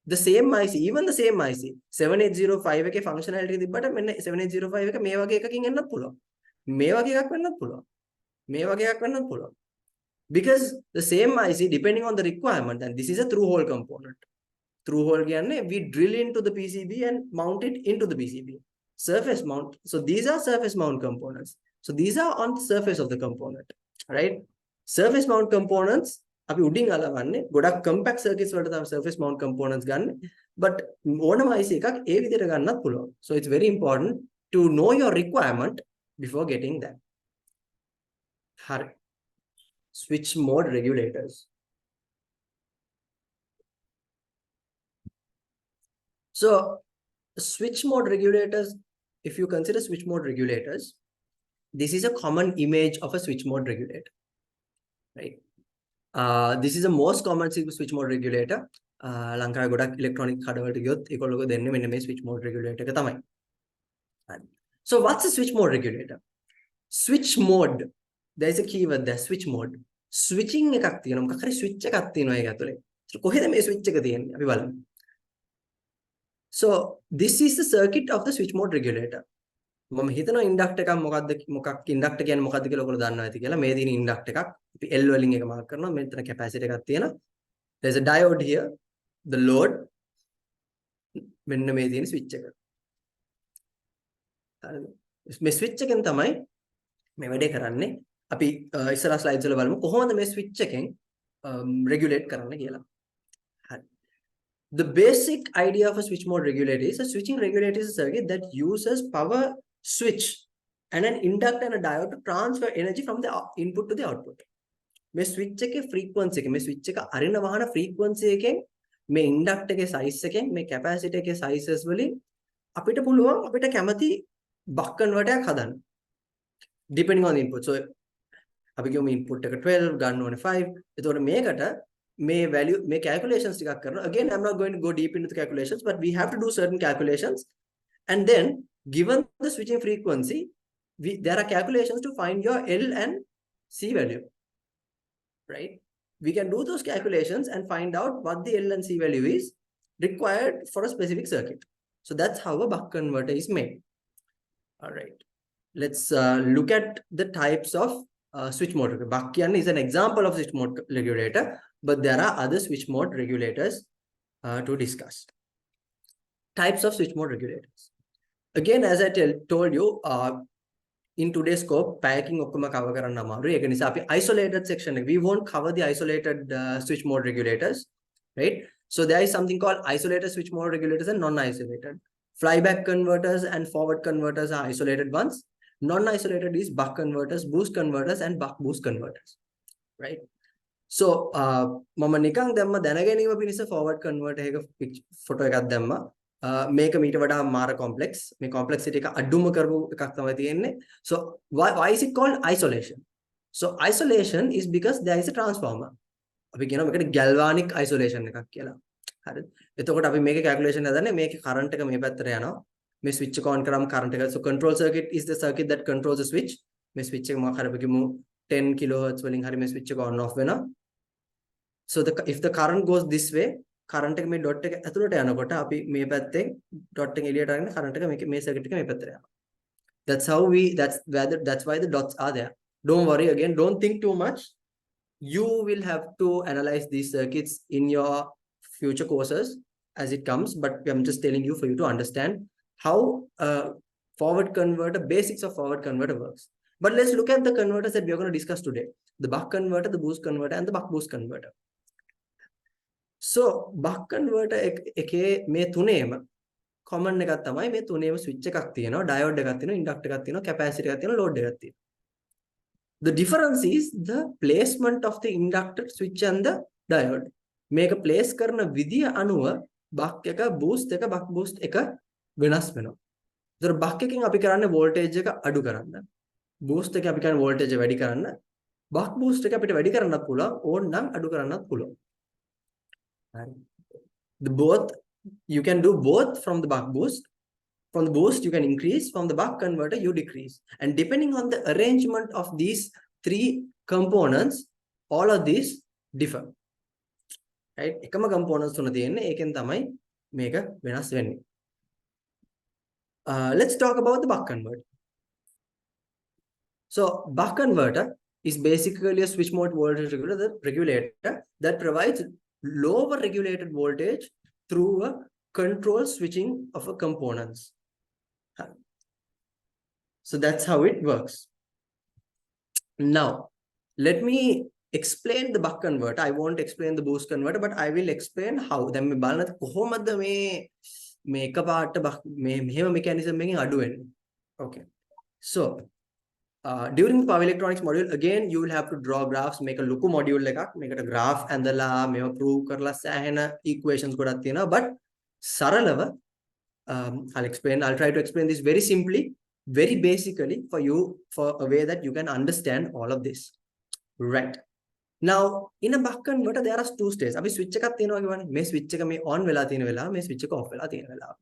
the same IC, even the same IC. 7805 එකේ functionality තිබ්බට මෙන්න 7805 එක මේ වගේ එකකින් එන්නත් පුළුවන්. මේ වගේ එකක් වෙන්නත් පුළුවන්. මේ වගේ එකක් වෙන්නත් පුළුවන්. Because the same IC, depending on the requirement, and this is a through hole component. Through hole කියන්නේ we drill into the PCB and mount it into the PCB. Surface mount. So these are surface mount components. So these are on the surface of the component, right? Surface mount components අපි උඩින් අලවන්නේ ගොඩක් compact circuits වලට තමයි surface mount components ගන්න. But ඕනම IC එකක් ඒ විදිහට ගන්නත් පුළුවන්. So it's very important to know your requirement before getting that. හරි. Switch mode regulators. So switch mode regulators, if you consider switch mode regulators, this is a common image of a switch mode regulator, right? This is the most common switch mode regulator. ලංකාවේ ගොඩක් ඉලෙක්ට්‍රොනික කඩවලට ගියොත් ඒගොල්ලෝ දෙන්නේ මෙන්න මේ switch mode regulator එක තමයි. හරි. So what's a switch mode regulator? Switch mode, there is a keyword there, switch mode. Switching එකක් තියෙනවා. මොකක් හරි switch එකක් තියෙනවා ඒක ඇතුලේ. කොහෙද මේ switch එක තියෙන්නේ? අපි බලමු. So this is the circuit of the switch mode regulator. මම හිතනවා ඉන්ඩක්ටර් එකක් මොකක් ඉන්ඩක්ටර් කියන්නේ මොකක්ද කියලා ඔයගොල්ලෝ දන්නවා ඇති කියලා. මේ තියෙන ඉන්ඩක්ටර් එකක් අපි L වලින් එක මාක් කරනවා. මෙතන කැපැසිටර් එකක් තියෙනවා. There's a diode here, the load, මෙන්න මේ තියෙන switch එක. හරිද? මේ switch එකෙන් තමයි මේ වැඩේ කරන්නේ. අපි ඉස්සරහ slides වල බලමු කොහොමද මේ switch එකෙන් regulate කරන්න කියලා. හරි. The basic idea of a switch mode regulator is a switching regulator is a circuit that uses power switch and an inductor and a diode to transfer energy from the input to the output. මේ switch එකේ frequency එක මේ switch එක අරින වහන frequency එකෙන් මේ inductor එකේ size එකෙන් මේ capacitor එකේ sizes වලින් අපිට පුළුවන් අපිට කැමති buck converter එකක් හදන්න. Depending on the input. So අපි කියමු input එක 12 ගන්න ඕනේ 5. එතකොට මේකට මේ value මේ calculations ටිකක් කරනවා. Again I'm not going to go deep into the calculations, but we have to do certain calculations, and then given the switching frequency there are calculations to find your L and C value, right? We can do those calculations and find out what the L and C value is required for a specific circuit. So that's how a buck converter is made. All right, let's look at the types of switch mode. Buck is an example of switch mode regulator, but there are other switch mode regulators to discuss. Types of switch mode regulators. Again, as I told you, in today's scope, packing okkama cover karanna amaru. Eka nisa api isolated section we won't cover the isolated switch mode regulators, right? So there is something called isolated switch mode regulators and non-isolated. Flyback converters and forward converters are isolated ones. Non-isolated is buck converters, boost converters, and buck boost converters, right? So mama නිකන් දැම්ම දැනගැනීම පිණිස forward converter එක photo එකක් දැම්මා. මේක මීට වඩා මාර complex. මේ complexity එක අඩුම කරපු එකක් තමයි තියෙන්නේ. So why is it called isolation? So isolation is because there is a transformer. අපි කියනවා මේකට galvanic isolation එකක් කියලා. හරිද? එතකොට අපි මේකේ calculation හදන්නේ මේකේ current එක මේ පැත්තට යනවා. මේ switch එක on කරාම current එක. So control circuit is the circuit that controls the switch. මේ switch එක මොකක් හරි අපි කියමු 10 kilohertz වලින් හරි මේ switch එක on off වෙනවා. So if the current goes this way, current එක මේ dot එක ඇතුළට යනකොට අපි මේ පැත්තෙන් dot එක එළියට අරගෙන current එක මේ circuit එක මේ පැත්තට යනවා. That's why the dots are there. Don't worry, again, don't think too much. You will have to analyze these circuits in your future courses as it comes, but I'm just telling you for you to understand how forward converter, basics of forward converter works. But let's look at the converters that we are going to discuss today. The buck converter, the boost converter, and the buck boost converter. So buck converter එකේ මේ තුනේම common එකක් තමයි මේ තුනේම switch එකක් තියෙනවා, diode එකක් තියෙනවා, inductor එකක් තියෙනවා, capacitor එකක් තියෙනවා, load එකක් තියෙනවා. The difference is the placement of the inductor, switch, and the diode. මේක place කරන විදිය අනුව buck එක, boost එක, buck boost එක වෙනස් වෙනවා. ඒතර buck එකෙන් අපි කරන්නේ voltage එක අඩු කරන්න. boost එකෙන් අපි කරන්නේ voltage එක වැඩි කරන්න. buck boost එක අපිට වැඩි කරන්නත් පුළුවන්, ඕනනම් අඩු කරන්නත් පුළුවන්. You can do both from the buck boost. From the boost, you can increase. From the buck converter, you decrease. And depending on the arrangement of these three components, all of these differ. Right? එකම components තුන තියෙන්නේ. ඒකෙන් තමයි මේක වෙනස් වෙන්නේ. Let's talk about the buck converter. So buck converter is basically a switch mode voltage regulator that provides lower regulated voltage through a control switching of a components. So that's how it works. Now, let me explain the buck converter. I won't explain the boost converter, but I will explain how. Then me balana කොහොමද මේ එකපාරට මෙහෙම mechanism එකකින් අඩු වෙන්නේ. Okay. So during the power electronics module, again you will have to draw graphs, make a ලොකු module එකක්. මේකට graph ඇඳලා මේව prove කරලා සෑහෙන equations ගොඩක් තියෙනවා. But සරලව I'll try to explain this very simply, very basically for you, for a way that you can understand all of this. Right. Now in a buck converter there are two states. අපි switch එකක් තියෙනවා කියවනේ. මේ switch එක මේ on වෙලා තියෙන වෙලාව, මේ switch එක off වෙලා තියෙන වෙලාව.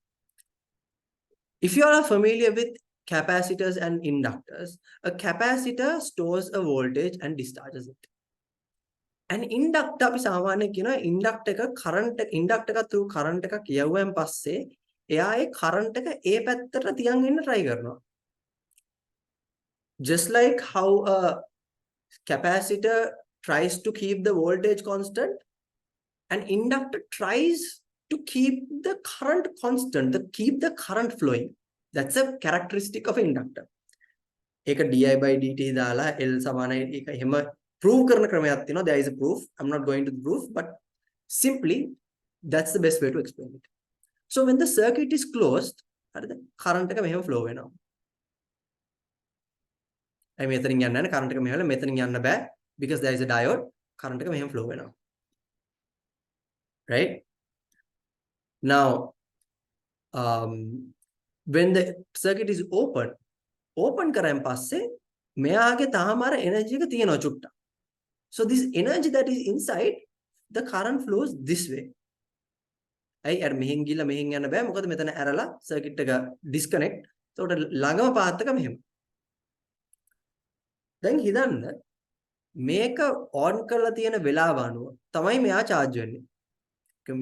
If you are familiar with capacitors and inductors, a capacitor stores a voltage and discharges it. An inductor අපි සාමාන්‍යයෙන් කියනවා inductor එක current inductor එක through current එකක් යවුවෙන් පස්සේ එයා ඒ current එක ඒ පැත්තට තියන් ඉන්න try කරනවා. Just like how a capacitor tries to keep the voltage constant, an inductor tries to keep the current constant, keep the current flowing. That's a characteristic of inductor. ඒක di by dt දාලා L සමානයි ඒක එහෙම prove කරන ක්‍රමයක් තියෙනවා. There is a proof. I'm not going to the proof, but simply that's the best way to explain it. So when the circuit is closed, හරිද? current එක මෙහෙම flow වෙනවා. අයි මෙතනින් යන්න නැහැ current එක මෙහෙම මෙතනින් යන්න බෑ because there is a diode. current එක මෙහෙම flow වෙනවා. Right? Now when the circuit is open කරන් පස්සේ මෙයාගේ තාම අර energy එක තියෙනවා චුට්ටක්. So this energy that is inside, the current flows this way. අයි අර මෙහෙන් ගිහලා මෙහෙන් යන්න බෑ මොකද මෙතන ඇරලා circuit එක disconnect. ඒකට ළඟම path එක මෙහෙම. දැන් හිතන්න මේක on කරලා තියෙන වෙලාව අනුව තමයි මෙයා charge වෙන්නේ.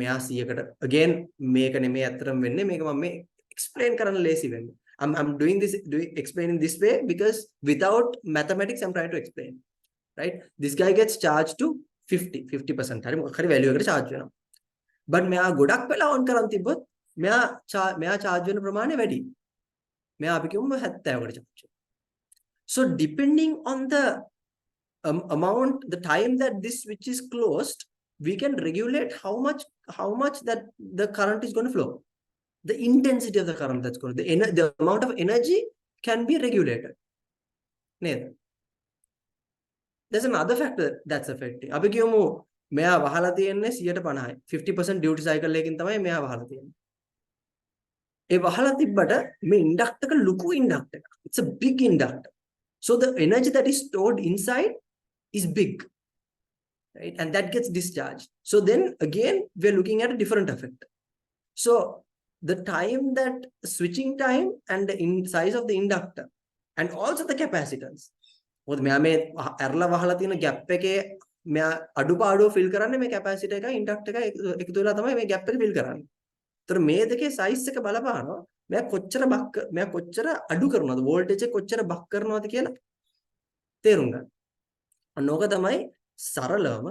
මෙයා 100කට again මේක නෙමෙයි අතරම වෙන්නේ මේක මම මේ explain කරන්න ලේසි වෙන්නේ. I'm doing explaining this way because without mathematics I'm trying to explain. Right? This guy gets charged to 50%. හරි මොකක් හරි value එකකට charge වෙනවා. But මෙයා ගොඩක් වෙලා on කරන් තිබ්බොත් මෙයා charge වෙන ප්‍රමාණය වැඩි. මෙයා අපි කියමු 70කට charge. So depending on the amount, the time that this switch is closed, we can regulate how much that the current is going to flow. The intensity of the current that's going to, the amount of energy can be regulated. There's another factor that's affecting. අපි කියමු මෙයා වහලා තියෙන්නේ 150යි. 50% duty cycle එකකින් තමයි මෙයා වහලා තියෙන්නේ. ඒ වහලා තිබ්බට මේ inductor එක ලොකු inductor එකක්. It's a big inductor. So the energy that is stored inside is big. Right? And that gets discharged. So then again, we're looking at a different effect. So the time that switching time and the size of the inductor and also the capacitance. මොකද මෙයා මේ ඇරලා වහලා තියෙන gap එකේ මෙයා අඩුපාඩුව fill කරන්නේ මේ capacitor එකයි inductor එකයි එකතු වෙලා තමයි මේ gap එක fill කරන්නේ. ඒතර මේ දෙකේ size එක බලපානවා මෙයා කොච්චර අඩු කරනවද voltage එක කොච්චර බක් කරනවද කියලා තේරුම් ගන්න. අන්න ඕක තමයි සරලවම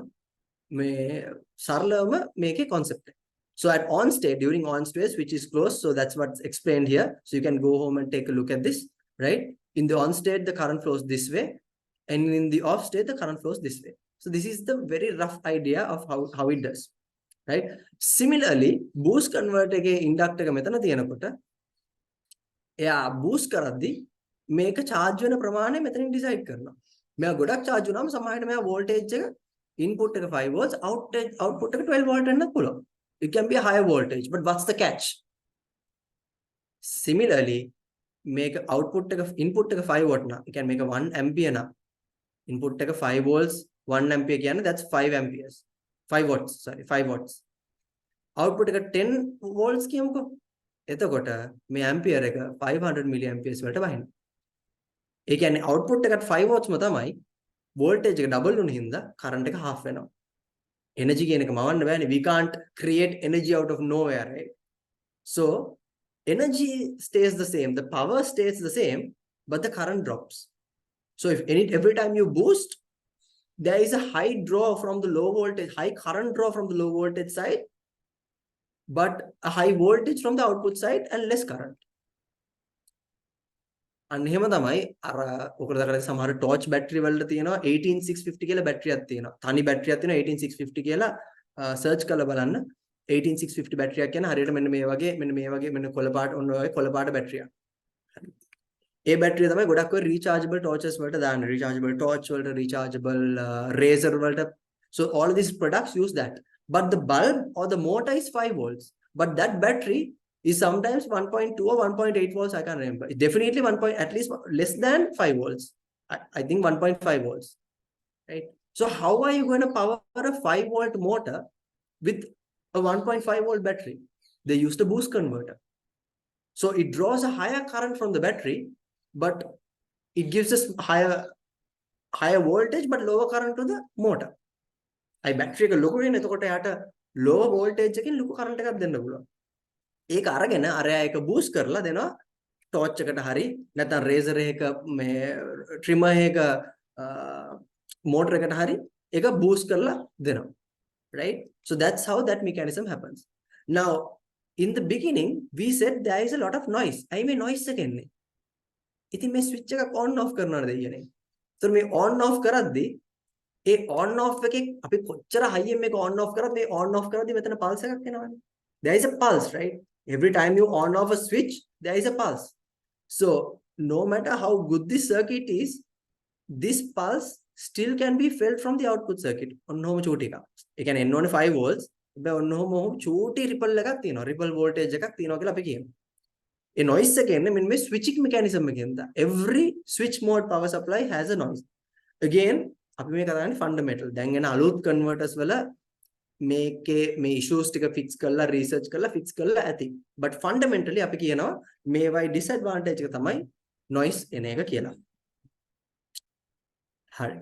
මේකේ concept එක. So at on state, during on state, which is closed, so that's what's explained here. So you can go home and take a look at this, right? In the on state, the current flows this way, and in the off state, the current flows this way. So this is the very rough idea of how it does, right? Similarly, boost converter ke inductor එක මෙතන තියෙනකොට එයා boost කරද්දී මේක charge වෙන ප්‍රමාණය මෙතනින් decide කරනවා. මෙයා ගොඩක් charge වුණාම සමහරවිට මෙයා voltage එක input එක 5 volts, output එක 12 volt වෙන්නත් පුළුවන්. It can be a higher voltage, but what's the catch? Similarly, make output input 5 watt na, you can make a 1 ampere na. Input 5 volts, 1 ampere kiyana, that's 5 amperes. 5 watts, sorry, 5 watts. Output 10 volts කියමුකෝ. එතකොට මේ ampere එක 500 milliamperes වලට වහිනවා. ඒ කියන්නේ output එකට 5 watts ම තමයි voltage එක double වුණ හින්දා current එක half වෙනවා. Energy කියන එක මවන්න බෑනේ. We can't create energy out of nowhere, right? So energy stays the same, the power stays the same, but the current drops. So if every time you boost, there is a high draw from the low voltage, high current draw from the low voltage side, but a high voltage from the output side and less current. අන්න එහෙම තමයි අර ඔකට දාලා සමහර torch battery වලට තියෙනවා 18650 කියලා බැටරියක් තියෙනවා. තනි බැටරියක් තියෙනවා 18650 කියලා සර්ච් කරලා බලන්න. 18650 බැටරියක් කියන හරියට මෙන්න මේ වගේ කොළ පාට ඔන්න ඔය කොළ පාට බැටරියක්. ඒ බැටරිය තමයි ගොඩක් ඔය rechargeable torches වලට දාන්නේ. rechargeable torch වලට rechargeable razor වලට. So all these products use that. But the bulb or the motor is 5 volts. But that battery is sometimes 1.2 or 1.8 volts, I can't remember. It's definitely at least less than 5 volts. I think 1.5 volts, right? So how are you going to power a 5-volt motor with a 1.5 volt battery? They used a boost converter. So it draws a higher current from the battery, but it gives us higher voltage but lower current to the motor. I battery එක ලොකු වෙන එතකොට යාට lower voltage එකකින් ලොකු current එකක් දෙන්න පුළුවන්. ඒක අරගෙන අරයා එක boost කරලා දෙනවා torch එකට හරි නැත්නම් razor එකක මේ trimmer එකක motor එකට හරි ඒක boost කරලා දෙනවා. Right? So that's how that mechanism happens. Now, in the beginning, we said there is a lot of noise. I mean noise එක එන්නේ. ඉතින් මේ switch එක on off කරනවද දෙයනේ. So මේ on off කරද්දී ඒ on off එකේ අපි කොච්චර high එකෙන් මේක on off කරත් මේ on off කරද්දී මෙතන pulse එකක් එනවනේ. There is a pulse, right? Every time you on off a switch, there is a pulse. So no matter how good this circuit is, this pulse still can be felt from the output circuit. ඔන්නෝම චූටි එකක්. ඒ කියන්නේ එන්න ඕනේ 5 volts. හැබැයි ඔන්නෝම චූටි ripple එකක් තියෙනවා. Ripple voltage එකක් තියෙනවා කියලා අපි කියමු. ඒ noise එක එන්නේ මෙන්න මේ switching mechanism එකෙන්ද. Every switch mode power supply has a noise. Again, අපි මේ කතා කරන්නේ fundamental. දැන් එන අලුත් converters වල මේකේ මේ issues ටික fix කරලා research කරලා fix කරලා ඇති. But fundamentally අපි කියනවා මේවයි disadvantage එක තමයි noise එන එක කියලා. හරි.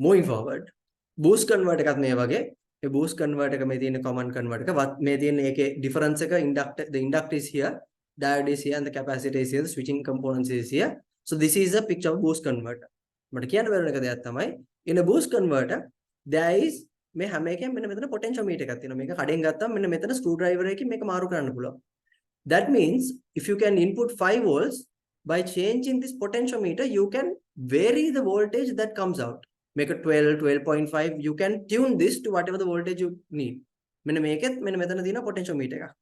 Moving forward. Boost converter එකත් මේ වගේ. ඒ boost converter එක මේ තියෙන common converter එක මේ තියෙන ඒකේ difference එක the inductor is here, diode is here and the capacitor is here, the switching components is here. So this is a picture of boost converter. මට කියන්න බැරි එක දෙයක් තමයි in a boost converter there is මේ හැම එකෙම මෙන්න මෙතන potentiometer එකක් තියෙනවා. මේක කඩෙන් ගත්තම මෙන්න මෙතන screwdriver එකකින් මේක මාරු කරන්න පුළුවන්. That means if you can input 5 volts by changing this potentiometer you can vary the voltage that comes out. Make it 12, 12.5. You can tune this to whatever the voltage you need. මෙන්න මේකෙත් මෙන්න මෙතන තියෙන potentiometer එකක්.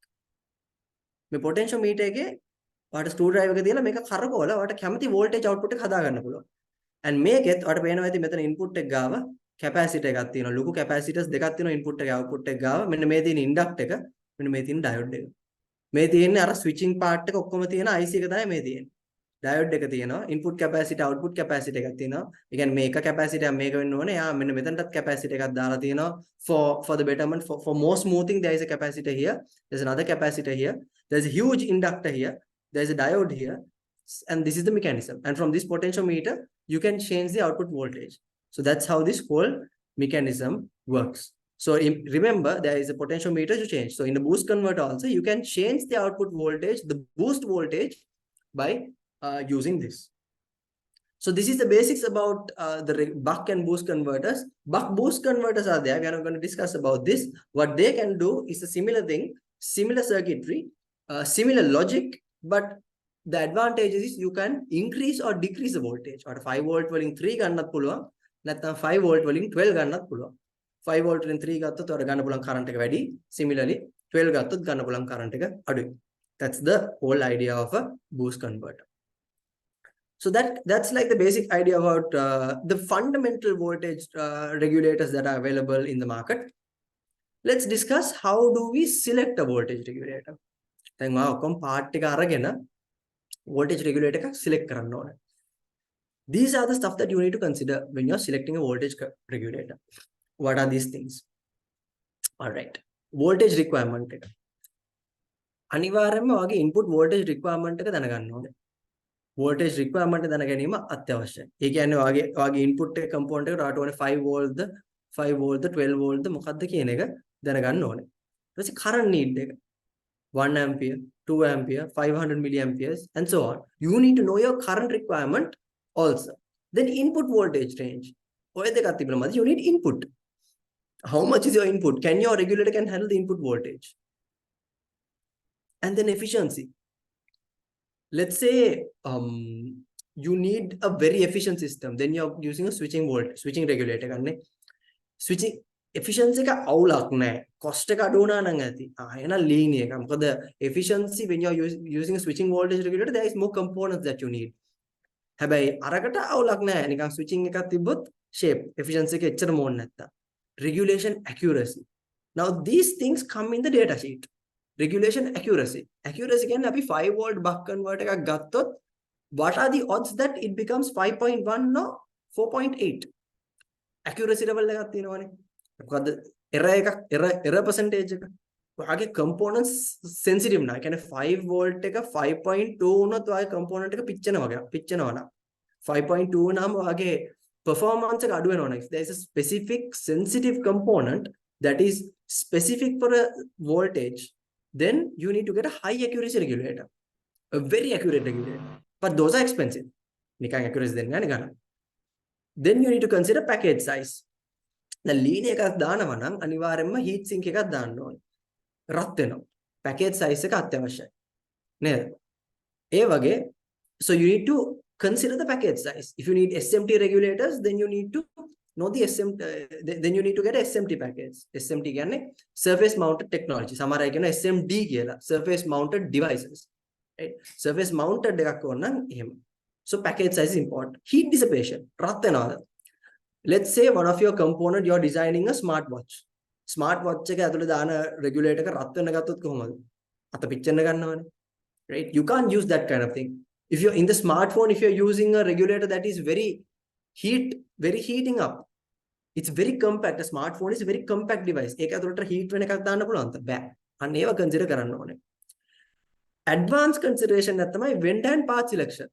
මේ potentiometer එකේ ඔයාලට screwdriver එක දාලා මේක කරකවලා ඔයාලට කැමති voltage output එක හදා ගන්න පුළුවන්. And මේකෙත් ඔයාලට පේනවා ඇති මෙතන input එක ගාව capacitor එකක් තියෙනවා. ලොකු capacitors දෙකක් තියෙනවා input එක output එක ගාව. මෙන්න මේ තියෙන inductor එක, මෙන්න මේ තියෙන diode එක. මේ තියෙන්නේ අර switching part එක ඔක්කොම තියෙන IC එක තමයි මේ තියෙන්නේ. diode එක තියෙනවා input capacitor output capacitor එකක් තියෙනවා. ඒ කියන්නේ මේක capacitor මේක වෙන්න ඕනේ. යා මෙන්න මෙතනටත් capacitor එකක් දාලා තියෙනවා for the betterment for more smoothing there is a capacitor here. There's another capacitor here. There's a huge inductor here. There's a diode here. And this is the mechanism. And from this potentiometer you can change the output voltage. So that's how this whole mechanism works. So remember there is a potentiometer to change. So in the boost converter also you can change the output voltage, the boost voltage by using this. So this is the basics about the buck and boost converters. Buck boost converters are there. We are not going to discuss about this. What they can do is a similar thing, similar circuitry, similar logic, but the advantage is you can increase or decrease the voltage. Or 5 volt වලින් 3 ගන්නත් පුළුවන්. නැත්නම් 5 volt වලින් 12 ගන්නත් පුළුවන්. 5 volt වලින් 3 ගත්තොත් ඔයාලට ගන්න පුළුවන් current එක වැඩි. Similarly 12 ගත්තොත් ගන්න පුළුවන් current එක අඩුයි. That's the whole idea of a boost converter. So that's like the basic idea about the fundamental voltage regulators that are available in the market. Let's discuss how do we select a voltage regulator. දැන් මම ඔක්කොම part එක අරගෙන voltage regulator එකක් select කරන්න ඕනේ. These are the stuff that you need to consider when you're selecting a voltage regulator. What are these things? All right. Voltage requirement එක. අනිවාර්යයෙන්ම ඔයාගේ input voltage requirement එක දැනගන්න ඕනේ. voltage requirement දැන ගැනීම අත්‍යවශ්‍යයි. ඒ කියන්නේ ඔයාගේ input එක component එකට ඔයාට ඕනේ 5 volt ද 5 volt ද 12 volt ද මොකක්ද කියන එක දැනගන්න ඕනේ. ඊට පස්සේ current need එක 1 ampere, 2 ampere, 500 milliamperes and so on. You need to know your current requirement also. Then input voltage range. ඔය දෙකක් තිබුණා මදි. You need input. How much is your input? Can your regulator can handle the input voltage? And then efficiency. Let's say you need a very efficient system. Then you're using a switching regulator. Switching efficiency එක අවුලක් නැහැ. cost එක අඩු වුණා නම් ඇති. එහෙනම් linear එක. මොකද efficiency when you're using a switching voltage regulator there is more components that you need. හැබැයි අරකට අවුලක් නැහැ. නිකන් switching එකක් තිබ්බොත් shape efficiency එක එච්චරම ඕනේ නැත්තම්. Regulation accuracy. Now these things come in the data sheet. Regulation accuracy. Accuracy කියන්නේ අපි 5 volt buck converter එකක් ගත්තොත් what are the odds that it becomes 5.1 or 4.8? accuracy level එකක් තියෙනවනේ. මොකද්ද error percentage එක. ඔයාගේ components sensitive නා. ඒ කියන්නේ 5 volt එක 5.2 වුණොත් ඔයාගේ component එක පිච්චෙනවා නා. 5.2 නම් ඔයාගේ performance එක අඩු වෙනවා නා. If there is a specific sensitive component that is specific for a voltage, then you need to get a high accuracy regulator, a very accurate regulator. But those are expensive. නිකන් accuracy දෙන්නේ නැහැ නේ ගන්න. Then you need to consider package size. දැන් ලීන එකක් දානවා නම් අනිවාර්යයෙන්ම heat sink එකක් දාන්න ඕනේ. රත් වෙනවා. package size එක අත්‍යවශ්‍යයි. නේද? ඒ වගේ so you need to consider the package size. If you need SMT regulators, then you need to know the SMT. Then you need to get a SMT package. SMT කියන්නේ surface mounted technology. සමහර අය කියනවා SMD කියලා. Surface mounted devices. Right? Surface mounted එකක් ඕන නම් එහෙම. So package size is important. Heat dissipation. රත් වෙනවද? Let's say one of your component you're designing a smartwatch. Smartwatch එක ඇතුලේ දාන regulator එක රත් වෙන්න ගත්තොත් කොහොමද? අත පිච්චෙන්න ගන්නවනේ. Right? You can't use that kind of thing. If you're in the smartphone, if you're using a regulator that is very heating up, it's very compact. A smartphone is a very compact device. ඒක ඇතුලට heat වෙන එකක් දාන්න පුළුවන්ද? බෑ. අන්න ඒව consider කරන්න ඕනේ. Advanced consideration එක තමයි vendor and part selection.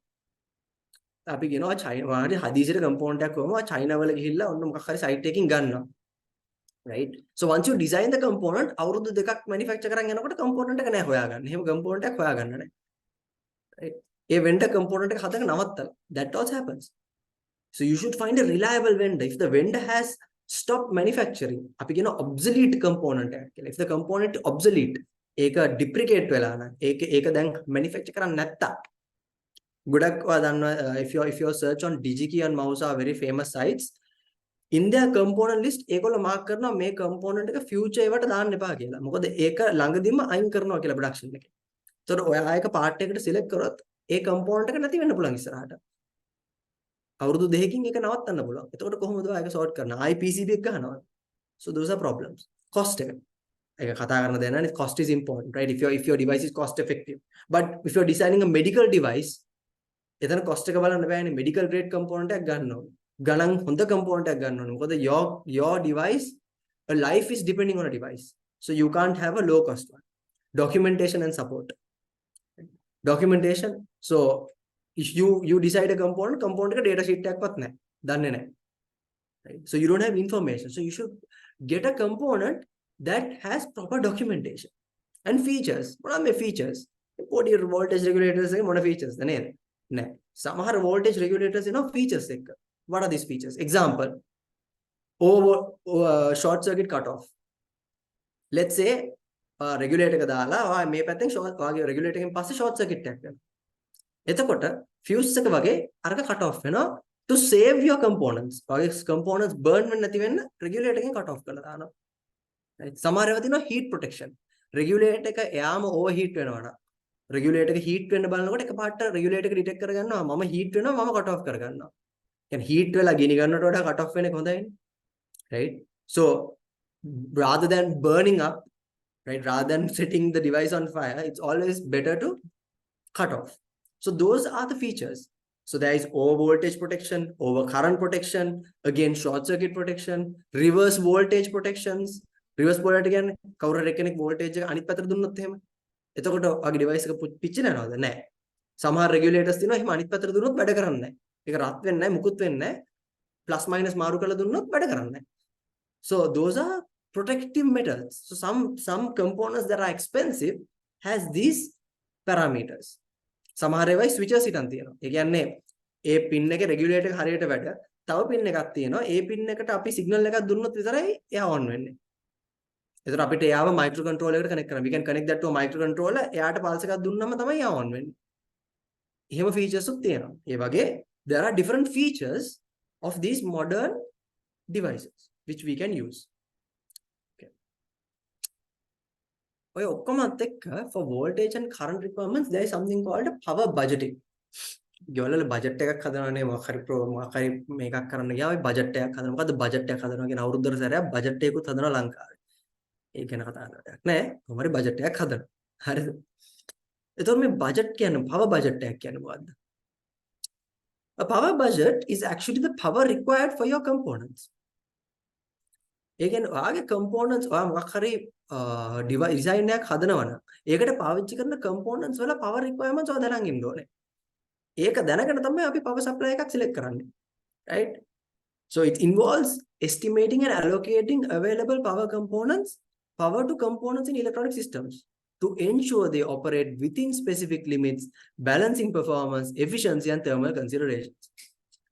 අපි කියනවා චයිනා වල හදිසියට component එකක් වුණා චයිනා වල ගිහිල්ලා ඔන්න මොකක් හරි site එකකින් ගන්නවා. Right? So once you design the component, අවුරුදු දෙකක් manufacture කරන් යනකොට component එක නෑ හොයාගන්න. එහෙම component එකක් හොයාගන්න නෑ. Right? ඒ vendor component එක හදක නවත්තලා. That also happens. So you should find a reliable vendor. If the vendor has stopped manufacturing, අපි කියන obsolete component එකක් කියලා. If the component obsolete, ඒක deprecate වෙලා නම් ඒක දැන් manufacture කරන්න නැත්තම් ගොඩක් ඔයා දන්නවා if you search on DigiKey and Mouse are very famous sites, in their component list ඒගොල්ලෝ mark කරනවා මේ component එක future ඒවට දාන්න එපා කියලා. මොකද ඒක ළඟදින්ම අයින් කරනවා කියලා production එකේ. ඒතකොට ඔයා ආයක part එකකට select කරොත් ඒ component එක නැති වෙන්න පුළුවන් ඉස්සරහට. අවුරුදු දෙකකින් ඒක නවත්තන්න පුළුවන්. එතකොට කොහොමද ඔයා ඒක sort කරන්නේ? ආයි PCB එක ගන්නවා. So those are problems. Cost එක. ඒක කතා කරන දේ නේද? Cost is important, right? If your device is cost effective. But if you're designing a medical device, එතන cost එක බලන්න බෑනේ. Medical grade component එකක් ගන්න ඕනේ. ගණන් හොඳ component එකක් ගන්න ඕනේ. මොකද your device, a life is depending on a device. So you can't have a low cost one. Documentation and support. Documentation. So if you decide a component එක data sheet එකක්වත් නැහැ. දන්නේ නැහැ. Right? So you don't have information. So you should get a component that has proper documentation and features. What are my features? What are voltage regulators එක මොන features ද නේද? නැහැ. සමහර voltage regulators එනවා features එක. What are these features? Example, short circuit cutoff. Let's say regulator එක දාලා ඔයා මේ පැත්තෙන් ඔයාගේ regulator එකෙන් පස්සේ short circuit එකක් වෙනවා. එතකොට fuse එක වගේ අරක cut off වෙනවා to save your components. ඔයාගේ components burn වෙන්නේ නැති වෙන්න regulator එකෙන් cut off කරලා දානවා. Right? සමහර ඒවා තියෙනවා heat protection. regulator එක එයාම overheat වෙනවා නම් regulator එක heat වෙන්න බලනකොට එකපාරට regulator එක detect කරගන්නවා මම heat වෙනවා මම cut off කරගන්නවා. කියන්නේ heat වෙලා ගිනි ගන්නවට වඩා cut off වෙන එක හොඳයිනේ. Right? So rather than burning up, right, rather than setting the device on fire, it's always better to cut off. So those are the features. So there is over voltage protection, over current protection, again short circuit protection, reverse voltage protections. Reverse voltage කියන්නේ කවුරු හරි කෙනෙක් voltage එක අනිත් පැත්තට දුන්නොත් එහෙම. එතකොට ඔයාගේ device එක පිච්චෙන්නේ නැනවද? නැහැ. සමහර regulators තියෙනවා එහෙම අනිත් පැත්තට දුන්නොත් වැඩ කරන්නේ නැහැ. ඒක රත් වෙන්නේ නැහැ, මුකුත් වෙන්නේ නැහැ. plus minus මාරු කරලා දුන්නොත් වැඩ කරන්නේ නැහැ. So those are protective methods. So some components that are expensive has these parameters. සමහර ඒවායි switches හිටන් තියෙනවා. ඒ කියන්නේ ඒ pin එකේ regulator එක හරියට වැඩ තව pin එකක් තියෙනවා. ඒ pin එකට අපි signal එකක් දුන්නොත් විතරයි එයා on වෙන්නේ. එතකොට අපිට එයාව microcontroller එකට connect කරන්න. We can connect that to a microcontroller. එයාට pulse එකක් දුන්නම තමයි එයා on වෙන්නේ. එහෙම features උත් තියෙනවා. ඒ වගේ there are different features of these modern devices which we can use. Okay. ඔය ඔක්කොමත් එක්ක for voltage and current requirements there is something called power budgeting. ගෙවල බජට් එකක් හදනවානේ මොකක් හරි මේකක් කරන්න ගියාම බජට් එකක් හදනවා. මොකද්ද බජට් එකක් හදනවා කියන අවුරුද්දකට සැරයක් බජට් එකකුත් හදනවා ලංකාවේ. ඒක ගැන කතා කරන්න දෙයක් නෑ. කොහොමද බජට් එකක් හදනවා. හරිද? එතකොට මේ බජට් කියන්නේ power budget එකක් කියන්නේ මොකද්ද? A power budget is actually the power required for your components. ඒ කියන්නේ ඔයාගේ components ඔයා මොකක් හරි design එකක් හදනවා නම් ඒකට පාවිච්චි කරන components වල power requirements ඔයා දැනන් ඉන්න ඕනේ. ඒක දැනගෙන තමයි අපි power supply එකක් select කරන්නේ. Right? So it involves estimating and allocating available power to components in electronic systems to ensure they operate within specific limits, balancing performance, efficiency, and thermal considerations.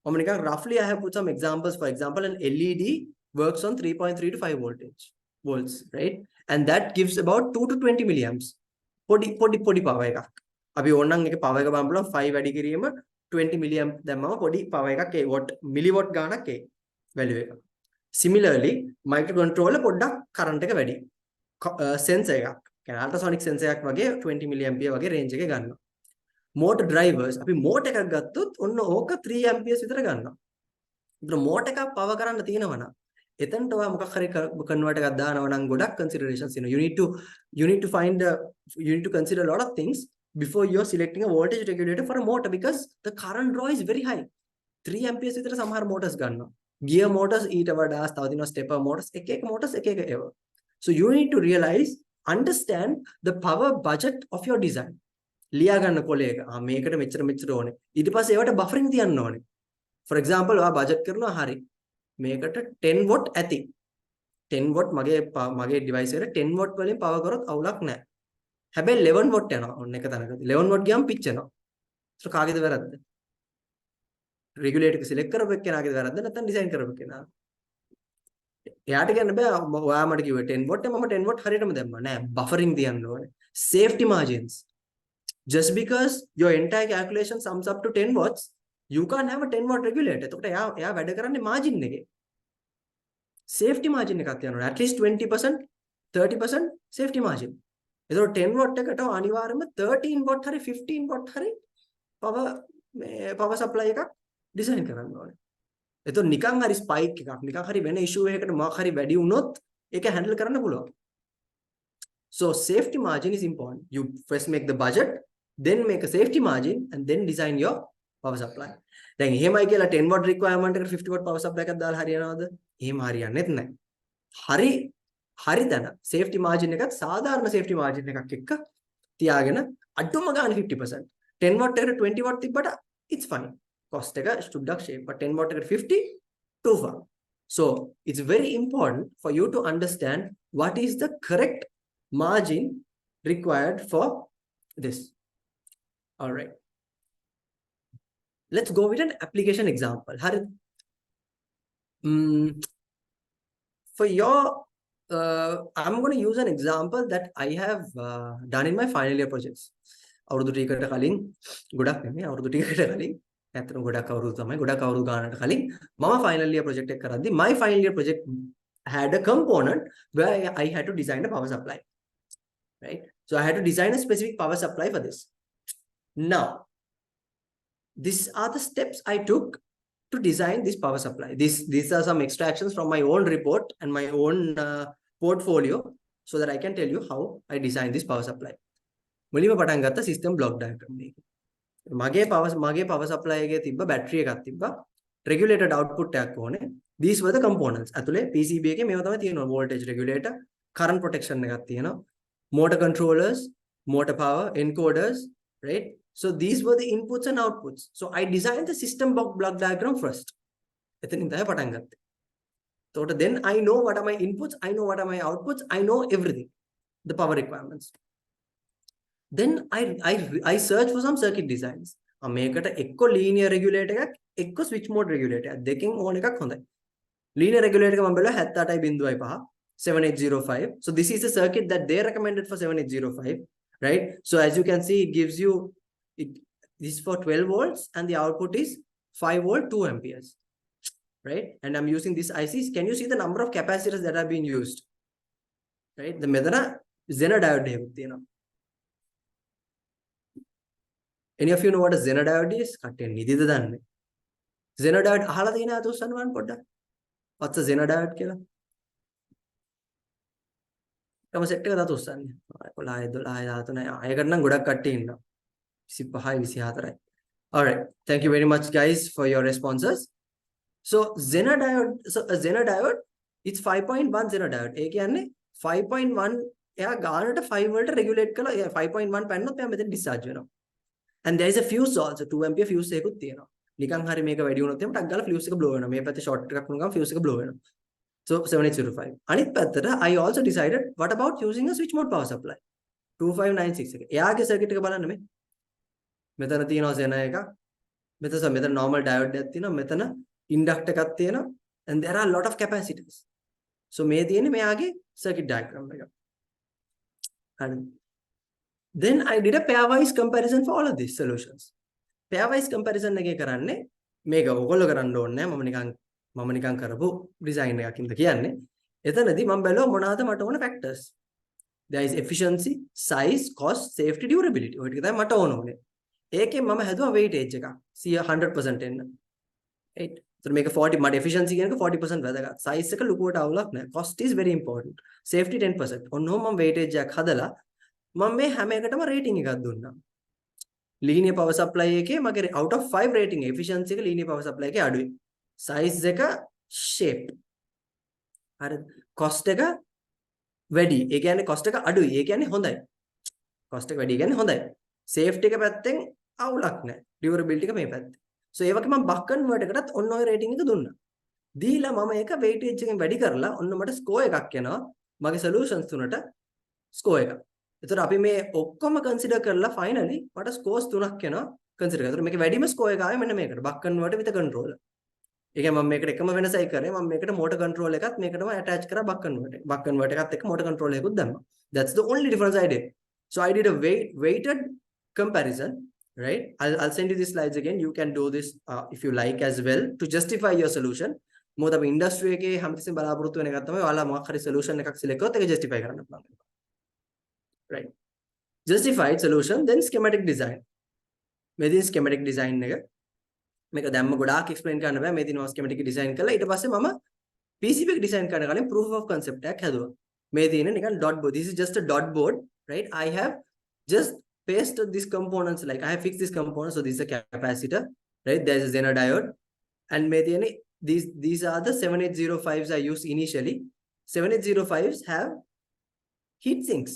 Roughly, I have put some examples. For example, an LED works on 3.3 to 5 volts, right? And that gives about 2 to 20 milliamps. Podi power එකක්. අපි ඕනනම් එක power එක බලන්න 5 වැඩි කිරීම 20 milliamp දැම්මම පොඩි power එකක් ඒ watt milliwatt ගාණක් ඒ value එක. Similarly, microcontroller පොඩ්ඩක් current එක වැඩි. Sensor එකක්. කියන්නේ ultrasonic sensor එකක් වගේ 20 milliampere වගේ range එකේ ගන්නවා. Motor drivers අපි motor එකක් ගත්තොත් ඔන්න ඕක 3 amperes විතර ගන්නවා. ඒතර motor එකක් power කරන්න තියෙනවා නම් එතනට ඔයා මොකක් හරි converter එකක් දානවා නම් ගොඩක් considerations you need to consider a lot of things before you're selecting a voltage regulator for a motor because the current draw is very high. 3 amperes විතර සමහර motors ගන්නවා. Gear motors ඊට වඩා තව දිනවා stepper motors එක motors එක ඒවා. So you need to understand the power budget of your design. ලියා ගන්න කොලේ එක. මේකට මෙච්චර ඕනේ. ඊට පස්සේ ඒවට buffering තියන්න ඕනේ. For example, ඔයා budget කරනවා හරි. මේකට 10 watt ඇති. 10 watt මගේ device එකට 10 watt වලින් power කරොත් අවුලක් නැහැ. හැබැයි 11 watt යනවා ඔන්න එක තැනකදී. 11 watt ගියාම පිච්චෙනවා. ඒක කාගේද වැරද්ද? Regulator එක select කරපු එක්කෙනාගේද වැරද්ද නැත්නම් design කරපු කෙනා? එයාට කියන්න බෑ ඔයා මට කිව්වේ 10 watt මම 10 watt හරියටම දැම්මා. නෑ buffering තියන්න ඕනේ. Safety margins. Just because your entire calculation sums up to 10 watts, you can't have a 10 watt regulator. එතකොට එයා වැඩ කරන්නේ margin එකේ. Safety margin එකක් තියනවා. At least 20%, 30% safety margin. එතකොට 10 watt එකට අනිවාර්යයෙන්ම 13 watt හරි 15 watt හරි power supply එකක් design කරන්න ඕනේ. එතකොට නිකන් හරි spike එකක්, නිකන් හරි වෙන issue එකකට මොකක් හරි වැඩි වුණොත් ඒක handle කරන්න පුළුවන්. So safety margin is important. You first make the budget, then make a safety margin, and then design your power supply. දැන් එහෙමයි කියලා 10 watt requirement එකට 50 watt power supply එකක් දාලා හරියනවද? එහෙම හරියන්නේ නැහැ. හරි දැන safety margin එකත් සාධාරණ safety margin එකක් එක්ක තියාගෙන අඩුම ගානේ 50%. 10 watt එකට 20 watt තිබ්බට it's fine. Cost එක සුද්දක් shape. But 10 watt එකට 50 too far. So it's very important for you to understand what is the correct margin required for this. All right. Let's go with an application example. For your, I'm going to use an example that I have done in my final year projects. අවුරුදු ටිකකට කලින් ගොඩක් නෙමෙයි අවුරුදු ටිකකට කලින් ඇත්තටම ගොඩක් අවුරුදු තමයි ගොඩක් අවුරුදු ගානකට කලින් මම final year project එක කරද්දි my final year project had a component where I had to design a power supply. Right? So I had to design a specific power supply for this. Now, these are the steps I took to design this power supply. These are some extractions from my own report and my own portfolio so that I can tell you how I designed this power supply. මුලින්ම පටන් ගත්ත system block diagram එක. මගේ power supply එකේ තිබ්බ battery එකක් තිබ්බා. Regulated output එකක් ඕනේ. These were the components. අතුලේ PCB එකේ මේවා තමයි තියෙනවා. Voltage regulator, current protection එකක් තියෙනවා. Motor controllers, motor power, encoders, right? So these were the inputs and outputs. So I designed the system block diagram first. So then I know what are my inputs, I know what are my outputs, I know everything, the power requirements. Then I search for some circuit designs. I make it a linear regulator, a switch mode regulator. Deking on a konda. Linear regulator 7805. So this is the circuit that they recommended for 7805, right? So as you can see, it gives you this is for 12 volts and the output is 5 volt 2 amperes, right? And I'm using this ICs. Can you see the number of capacitors that are being used, right? The medana Zener diode, you know. Any of you know what a Zener diode is? Zener diode ahala dina adusanwan podda. What's a Zener diode kela? Kama set එක දාතු උස්සන්නේ. 11 12 13 අයකට නම් ගොඩක් කට්ටිය ඉන්නවා. 25 24යි. All right. Thank you very much guys for your responses. So a Zener diode it's 5.1 zero diode. ඒ කියන්නේ 5.1 එයා ගානට 5 වලට regulate කරලා 5.1 පැන්නොත් එයා මෙතන discharge වෙනවා. And there is a fuse also 2 ampere fuse එකකුත් තියෙනවා. නිකන් හරි මේක වැඩි වුණොත් එහම ටක් ගාලා fuse එක blow වෙනවා. මේ පැත්තේ short එකක් වුණ ගමන් fuse එක blow වෙනවා. So 7805. අනිත් පැත්තට I also decided what about using a switch mode power supply 2596 එක. එයාගේ circuit එක බලන්න මේ. මෙතන තියෙනවා Zener එකක්. මෙතන normal diode එකක් තියෙනවා. මෙතන inductor එකක් තියෙනවා. And there are a lot of capacitors. So මේ තියෙන්නේ මෙයාගේ circuit diagram එක. And then I did a pairwise comparison for all of these solutions. Pairwise comparison එකේ කරන්නේ මේක ඔයගොල්ලෝ කරන්න ඕනේ නෑ මම නිකන් කරපු design එකකින්ද කියන්නේ. එතනදී මම බැලුවා මොනවාද මට ඕන factors. There is efficiency, size, cost, safety, durability. ඔය ටික තමයි මට ඕන උනේ. ඒකෙන් මම හැදුවා weightage එකක් 100% එන්න. right. So මේක 40 මට efficiency කියනක 40% වැදගත්. size එක ලොකුවට අවුලක් නෑ. cost is very important. safety 10%. ඔන්නෝම මම weightage එකක් හදලා මම මේ හැම එකටම rating එකක් දුන්නා. linear power supply එකේ මගේ out of 5 rating efficiency එක linear power supply එකේ අඩුයි. size එක shape. හරිද? cost එක වැඩි. ඒ කියන්නේ cost එක අඩුයි. ඒ කියන්නේ හොඳයි. cost එක වැඩි කියන්නේ හොඳයි. safety එක පැත්තෙන් අවුලක් නැහැ. durability එක මේ පැත්තේ. so ඒ වගේ මම buck convert එකටත් ඔන්න ඔය rating එක දුන්නා. දීලා මම ඒක weightage එකෙන් වැඩි කරලා ඔන්න මට score එකක් එනවා. මගේ solutions තුනට score එකක්. එතකොට අපි මේ ඔක්කොම consider කරලා finally මට scores තුනක් එනවා consider කරලා. එතකොට මේකේ වැඩිම score එක ආවේ මෙන්න මේකට. buck convert with a controller. ඒ කියන්නේ මම මේකට එකම වෙනසයි කරේ. මම මේකට motor control එකත් මේකටම attach කරා buck convert එක. buck convert එකත් එක්ක motor control එකකුත් දැම්මා. That's the only difference I did. So I did a weighted comparison, right? I'll send you these slides again. You can do this if you like as well to justify your solution. මොකද අපි industry එකේ හැමතිස්සෙම බලාපොරොත්තු වෙන එකක් තමයි ඔයාලා මොකක් හරි solution එකක් select කරොත් ඒක justify කරන්න පුළුවන්. Right. Justified solution, then schematic design. මේ schematic design එක මේක දැම්ම ගොඩාක් explain කරන්න බෑ. මේ දිනවා schematic design කරලා ඊට පස්සේ මම PCB එක design කරන කලින් proof of concept එකක් හැදුවා. මේ තියෙන නිකන් dot board. This is just a dot board, right? I have just pasted these components, like I have fixed these components. So this is a capacitor, right? There is a Zener diode, and මේ තියෙන these are the 7805s I used initially. 7805s have heat sinks.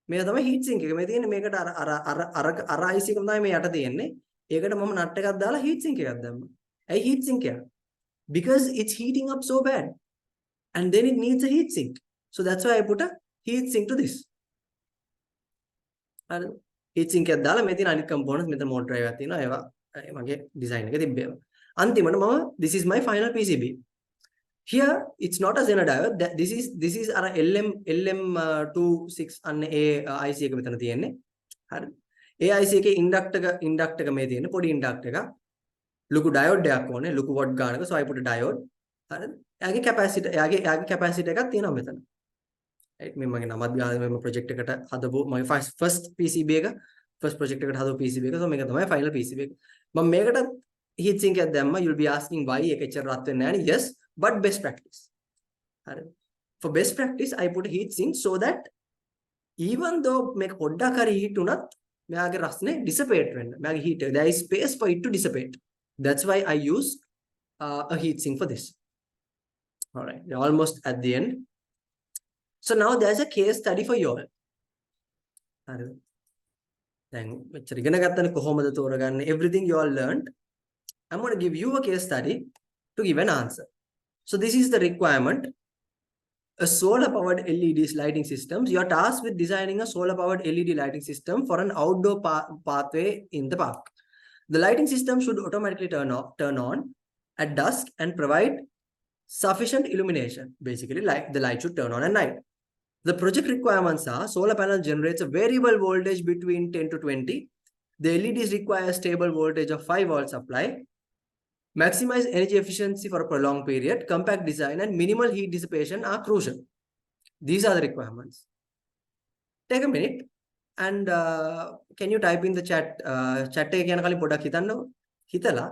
මේක තමයි heat sink එක. මේ තියෙන්නේ මේකට අර IC එක තමයි මේ යට තියෙන්නේ. ඒකට මම නට් එකක් දාලා heat sink එකක් දැම්මා. ඇයි heat sink එක? Because it's heating up so bad. And then it needs a heat sink. So that's why I put a heat sink to this. හරි. heat sink එකක් දාලා මේ තියෙන අනිත් components මෙතන motor drive එකක් තියෙනවා. ඒවා මගේ design එකේ තිබ්බේවා. අන්තිමට මම this is my final PCB. Here it's not a Zener diode. This is our LM26 අන්න ඒ IC එක මෙතන තියෙන්නේ. හරි. ඒ IC එකේ inductor එක මේ තියෙන්නේ පොඩි inductor එකක්. ලොකු diode එකක් ඕනේ. ලොකු watt ගානක. So I put a diode. හරි. එයාගේ capacitor එකක් තියෙනවා මෙතන. right මේ මගේ නමත් ගාලා මේ project එකට හදපු මගේ first PCB එක first project එකට හදපු PCB එක. So මේක තමයි final PCB එක. මම මේකට heat sink එකක් දැම්මා. You'll be asking why එක එච්චර රත් වෙන්නේ නැහැ නේ. Yes, but best practice. For best practice, I put a heat sink so that even though make පොඩ්ඩක් හරි heat උනත් මෙයාගේ රස්නේ dissipate වෙන්න. මෙයාගේ heat there is space for it to dissipate. That's why I use a heat sink for this. All right, we're almost at the end. So now there's a case study for you all. හරි. දැන් මෙච්චර ඉගෙන ගත්තනේ කොහොමද තෝරගන්නේ everything you all learned. I'm going to give you a case study to give an answer. So this is the requirement. A solar-powered LED lighting system. You are tasked with designing a solar-powered LED lighting system for an outdoor pathway in the park. The lighting system should automatically turn on at dusk and provide sufficient illumination. Basically, the light should turn on at night. The project requirements are: solar panel generates a variable voltage between 10 to 20. The LEDs require a stable voltage of 5 volt supply. Maximize energy efficiency for a prolonged period. Compact design and minimal heat dissipation are crucial. These are the requirements. Take a minute and can you type in the chat? Chat එක කියන කලින් පොඩ්ඩක් හිතන්නකො. හිතලා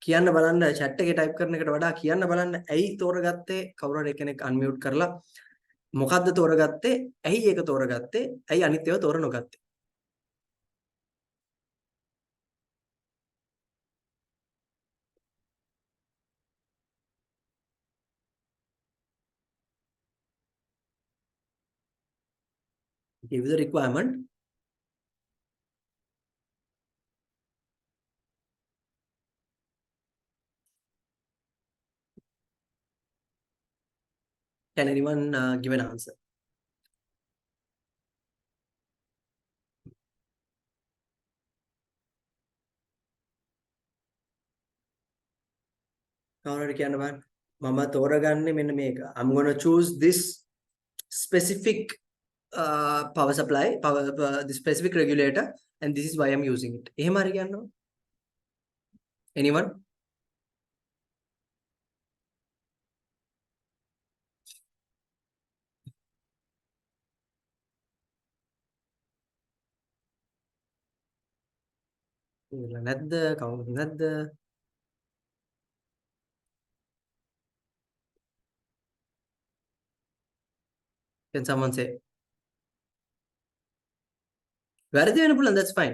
කියන්න බලන්න chat එකේ type කරන එකට වඩා කියන්න බලන්න ඇයි තෝරගත්තේ කවුරු හරි කෙනෙක් unmute කරලා මොකද්ද තෝරගත්තේ ඇයි ඒක තෝරගත්තේ ඇයි අනිත් ඒවා තෝර නොගත්තේ give the requirement. Can anyone give an answer? Mama තෝරගන්නේ මෙන්න මේක. I'm going to choose this specific power supply, the specific regulator, and this is why I'm using it. එහෙම හරි කියනවා? Anyone? නැද්ද? කවුරුත් නැද්ද? Can someone say? වැරදි වෙන්න පුළුවන්, that's fine.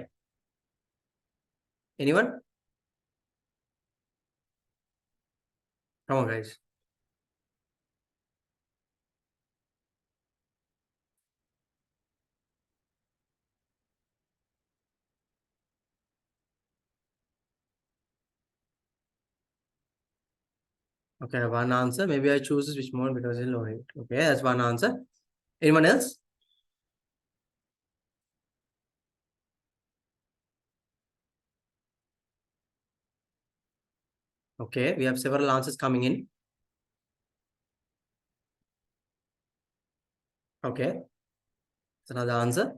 Anyone? Come on, guys. Okay, one answer. Maybe I choose switch mode because it's low rate. Okay, that's one answer. Anyone else? Okay, we have several answers coming in. Okay, that's another answer.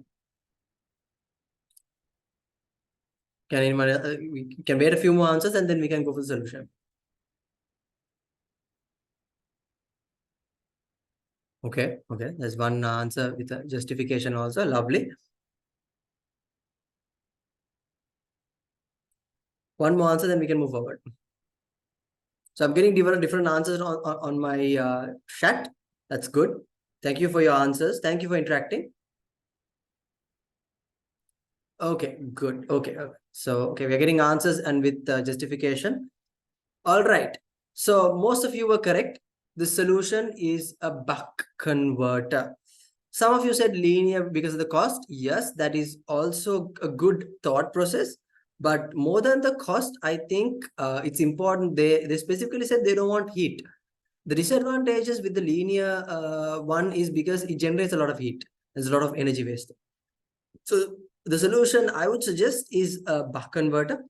Can anyone? We can wait a few more answers and then we can go for the solution. Okay, okay, there's one answer with a justification also. Lovely. One more answer, then we can move forward. So I'm getting different answers on my chat. That's good. Thank you for your answers. Thank you for interacting. Okay, good. Okay. So, okay, we're getting answers and with justification. All right. So most of you were correct. The solution is a buck converter. Some of you said linear because of the cost. Yes, that is also a good thought process. But more than the cost, I think it's important. They specifically said they don't want heat. The disadvantages with the linear one is because it generates a lot of heat. There's a lot of energy waste. So the solution I would suggest is a buck converter,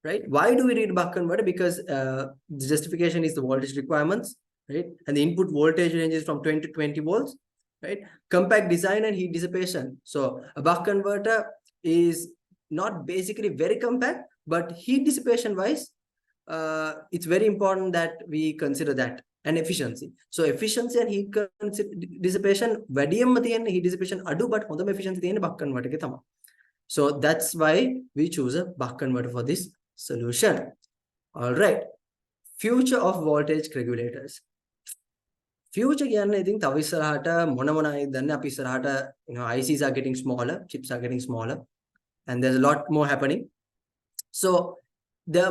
right? Why do we need buck converter? Because the justification is the voltage requirements, right? And the input voltage ranges from 20 to 20 volts, right? Compact design and heat dissipation. So a buck converter is not basically very compact, but heat dissipation wise, it's very important that we consider that. And efficiency. So efficiency and heat dissipation, වැඩියෙන්ම තියෙන heat dissipation අඩු, but හොඳම efficiency තියෙන buck converter එකේ තමයි. So that's why we choose a buck converter for this solution. All right. Future of voltage regulators. Future කියන්නේ ඉතින් තව ඉස්සරහට මොන අයද දන්නේ අපි ඉස්සරහට ICs are getting smaller, chips are getting smaller, and there's a lot more happening. So the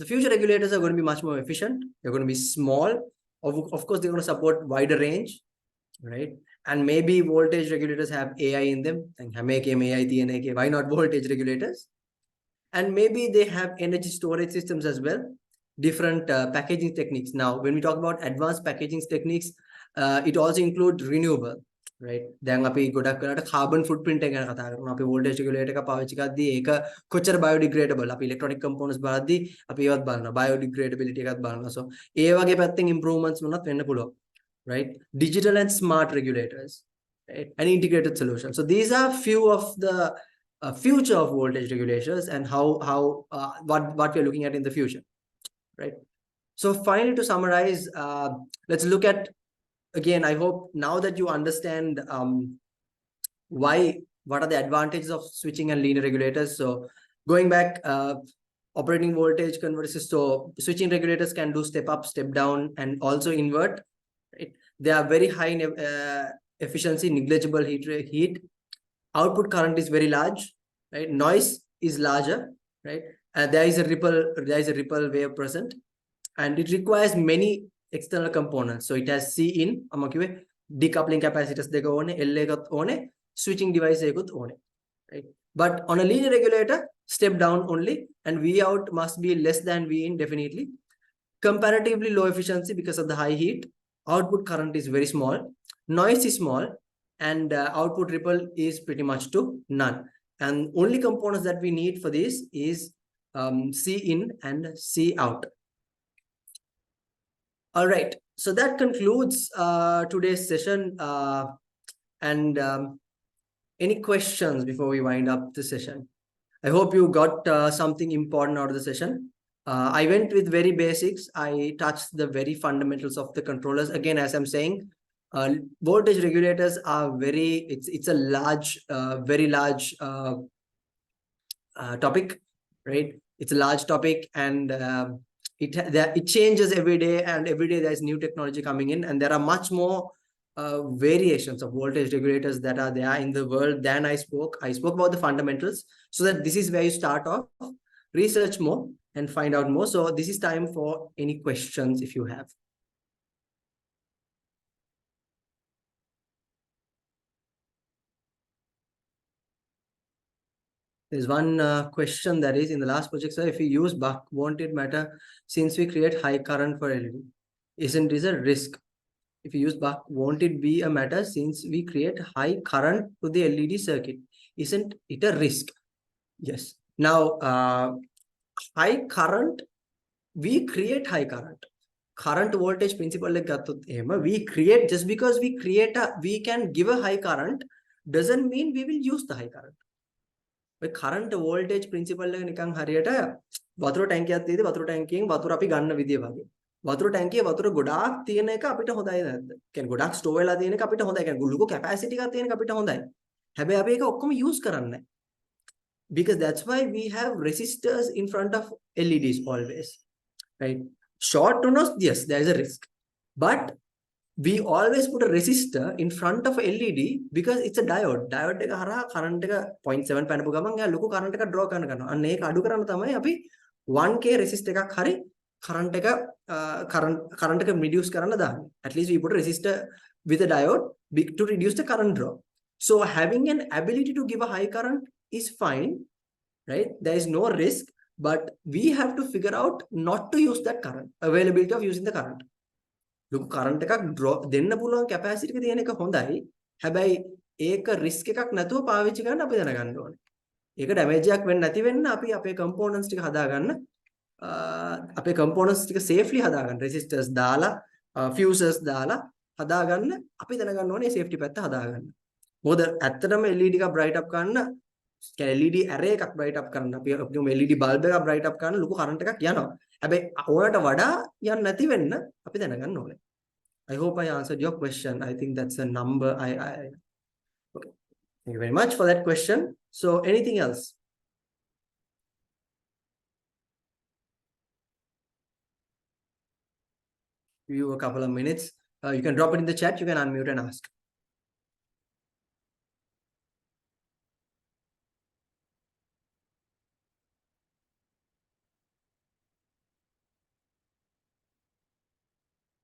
future regulators are going to be much more efficient. They're going to be small. Of course, they're going to support wider range, right? And maybe voltage regulators have AI in them. And AI, why not voltage regulators? And maybe they have energy storage systems as well. Different packaging techniques. Now, when we talk about advanced packaging techniques, it also includes renewable. Right. දැන් අපි ගොඩක් වෙලාවට carbon footprint එක ගැන කතා කරනවා. අපි voltage regulator එක පාවිච්චි කරද්දී ඒක කොච්චර biodegradable. අපි electronic components බලද්දී අපි ඒවත් බලනවා. biodegradability එකත් බලනවා. So ඒ වගේ පැත්තෙන් improvements වුණත් වෙන්න පුළුවන්. Right? Digital and smart regulators, right? And integrated solutions. So these are few of the future of voltage regulators and what we're looking at in the future, right? So finally, to summarize, let's look at, again, I hope now that you understand what are the advantages of switching and linear regulators. So going back, operating voltage converters, so switching regulators can do step up, step down, and also invert. Right? They are very high in efficiency, negligible heat. Output current is very large, right? Noise is larger, right? There is a ripple wave present, and it requires many external components. So it has C in, decoupling capacitors, L switching device ekut one, right? But on a linear regulator, step down only, and V out must be less than V in definitely. Comparatively low efficiency because of the high heat. Output current is very small. Noise is small, and output ripple is pretty much to none. And only components that we need for this is C in and C out. All right. So that concludes today's session. And any questions before we wind up the session? I hope you got something important out of the session. I went with very basics. I touched the very fundamentals of the controllers. Again, as I'm saying, voltage regulators are it's a large, very large topic, right? It's a large topic, and it changes every day, and every day there's new technology coming in, and there are much more variations of voltage regulators that are there in the world than I spoke about the fundamentals, so that this is where you start off, research more and find out more. So this is time for any questions if you have. There's one question that is in the last project, sir, if we use buck, won't it matter since we create high current for LED? Isn't this a risk? If you use buck, won't it be a matter since we create high current to the LED circuit? Isn't it a risk? Yes. Now, high current, we create high current. Current voltage principle like we create, just because we can give a high current doesn't mean we will use the high current. But current voltage principle එක නිකන් හරියට වතුර ටැංකියක් තියෙදි වතුර ටැංකියෙන් වතුර අපි ගන්න විදිය වගේ. වතුර ටැංකියේ වතුර ගොඩාක් තියෙන එක අපිට හොඳයි නැද්ද? කියන්නේ ගොඩාක් ස්ටෝර් වෙලා තියෙන එක අපිට හොඳයි. කියන්නේ ලොකු කැපැසිටි එකක් තියෙන එක අපිට හොඳයි. හැබැයි අපි ඒක ඔක්කොම යූස් කරන්නේ නැහැ. Because that's why we have resistors in front of LEDs always, right? Short turn-offs, yes, there is a risk, but we always put a resistor in front of a LED because it's a diode. Diode එක හරහා current එක 0.7 පැනපු ගමන් එයා ලොකු current එකක් draw කරන්න ගන්නවා. අන්න ඒක අඩු කරන්න තමයි අපි 1k resistor එකක් හරි current එක reduce කරන්න දාන්නේ. At least we put a resistor with a diode to reduce the current draw. So having an ability to give a high current is fine, right? There is no risk, but we have to figure out not to use that current, availability of using the current. ලොකු current එකක් drop දෙන්න පුළුවන් capacity එක තියෙන එක හොඳයි. හැබැයි ඒක රිස්ක් එකක් නැතුව පාවිච්චි කරන්න අපි දැනගන්න ඕනේ. ඒක ඩැමේජ් එකක් වෙන්නේ නැති වෙන්න අපි අපේ කම්පෝනන්ට්ස් ටික හදාගන්න, අපේ කම්පෝනන්ට්ස් ටික සේෆ්ලි හදාගන්න, රෙසිස්ටර්ස් දාලා, ෆියුසර්ස් දාලා හදාගන්න අපි දැනගන්න ඕනේ සේෆ්ටි පැත්ත හදාගන්න. මොකද ඇත්තටම LED එක බ්‍රයිට් අප් කරන්න, කියන්නේ LED array එකක් බ්‍රයිට් අප් කරන්න අපි LED බල්බ් එකක් බ්‍රයිට් අප් කරන්න ලොකු කරන්ට් එකක් යනවා. හැබැයි ඕනට වඩා යන්න නැති වෙන්න අපි දැනගන්න ඕනේ. I hope I answered your question. I think that's a number. Okay. Thank you very much for that question. So anything else? Give you a couple of minutes. You can drop it in the chat. You can unmute and ask.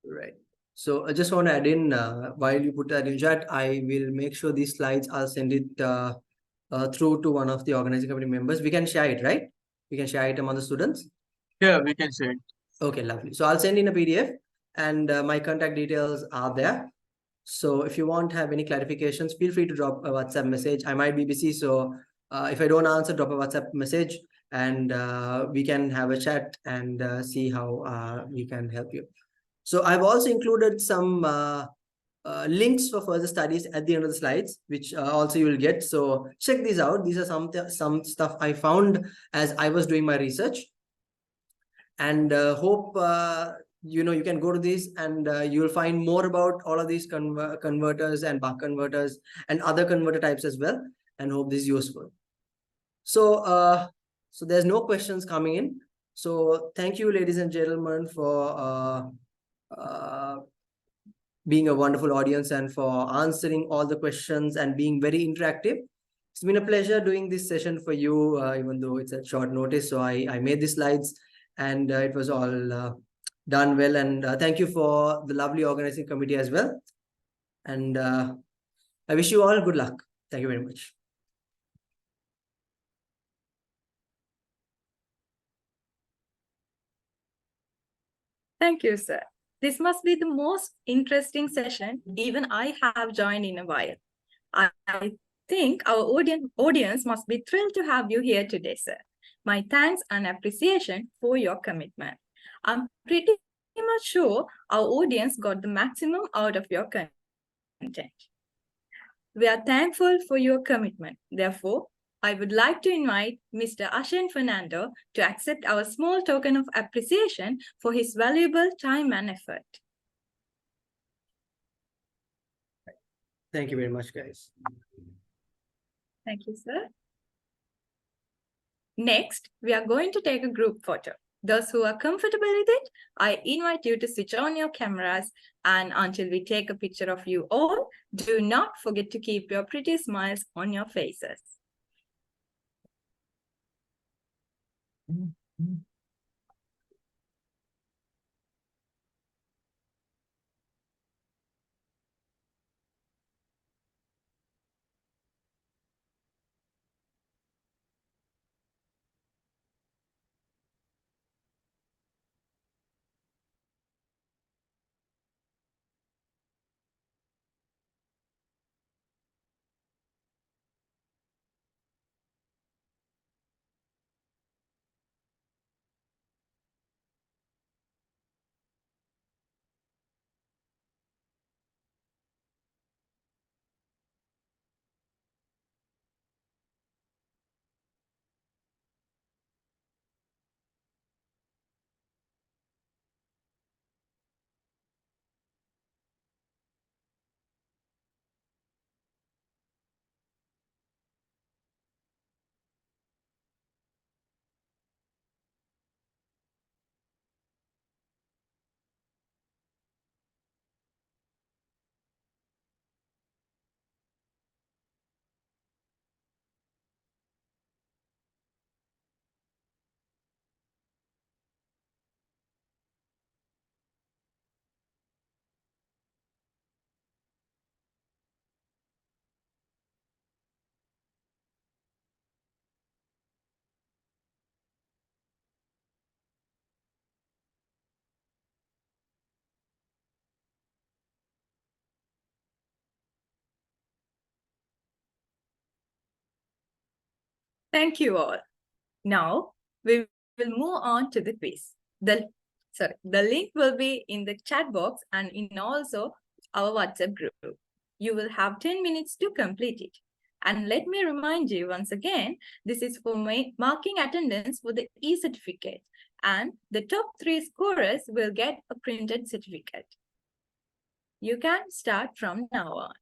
Right. So I just want to add in, while you put that in chat, I will make sure these slides, I'll send it through to one of the organizing committee members. We can share it, right? We can share it among the students. Yeah, we can share it. Okay, lovely. So I'll send in a PDF, and my contact details are there. So if you want to have any clarifications, feel free to drop a WhatsApp message. I might be busy, so if I don't answer, drop a WhatsApp message, and we can have a chat and see how we can help you. So I've also included some links for further studies at the end of the slides, which also you will get. So check these out. These are some stuff I found as I was doing my research, and hope you can go to these and you will find more about all of these converters and buck converters and other converter types as well, and hope this is useful. So so there's no questions coming in. So thank you, ladies and gentlemen, for being a wonderful audience and for answering all the questions and being very interactive. It's been a pleasure doing this session for you, even though it's at short notice. So I made the slides, and it was all done well. And thank you for the lovely organizing committee as well. And I wish you all good luck. Thank you very much. Thank you, sir. This must be the most interesting session even I have joined in a while. I think our audience must be thrilled to have you here today, sir. My thanks and appreciation for your commitment. I'm pretty much sure our audience got the maximum out of your content. We are thankful for your commitment. Therefore, I would like to invite Mr. Ashen Fernando to accept our small token of appreciation for his valuable time and effort. Thank you very much, guys. Thank you, sir. Next, we are going to take a group photo. Those who are comfortable with it, I invite you to switch on your cameras, and until we take a picture of you all, do not forget to keep your pretty smiles on your faces. Thank you all. Now, we will move on to the quiz. The link will be in the chat box and in also our WhatsApp group. You will have 10 minutes to complete it. And let me remind you once again, this is for marking attendance for the e-certificate. And the top 3 scorers will get a printed certificate. You can start from now on.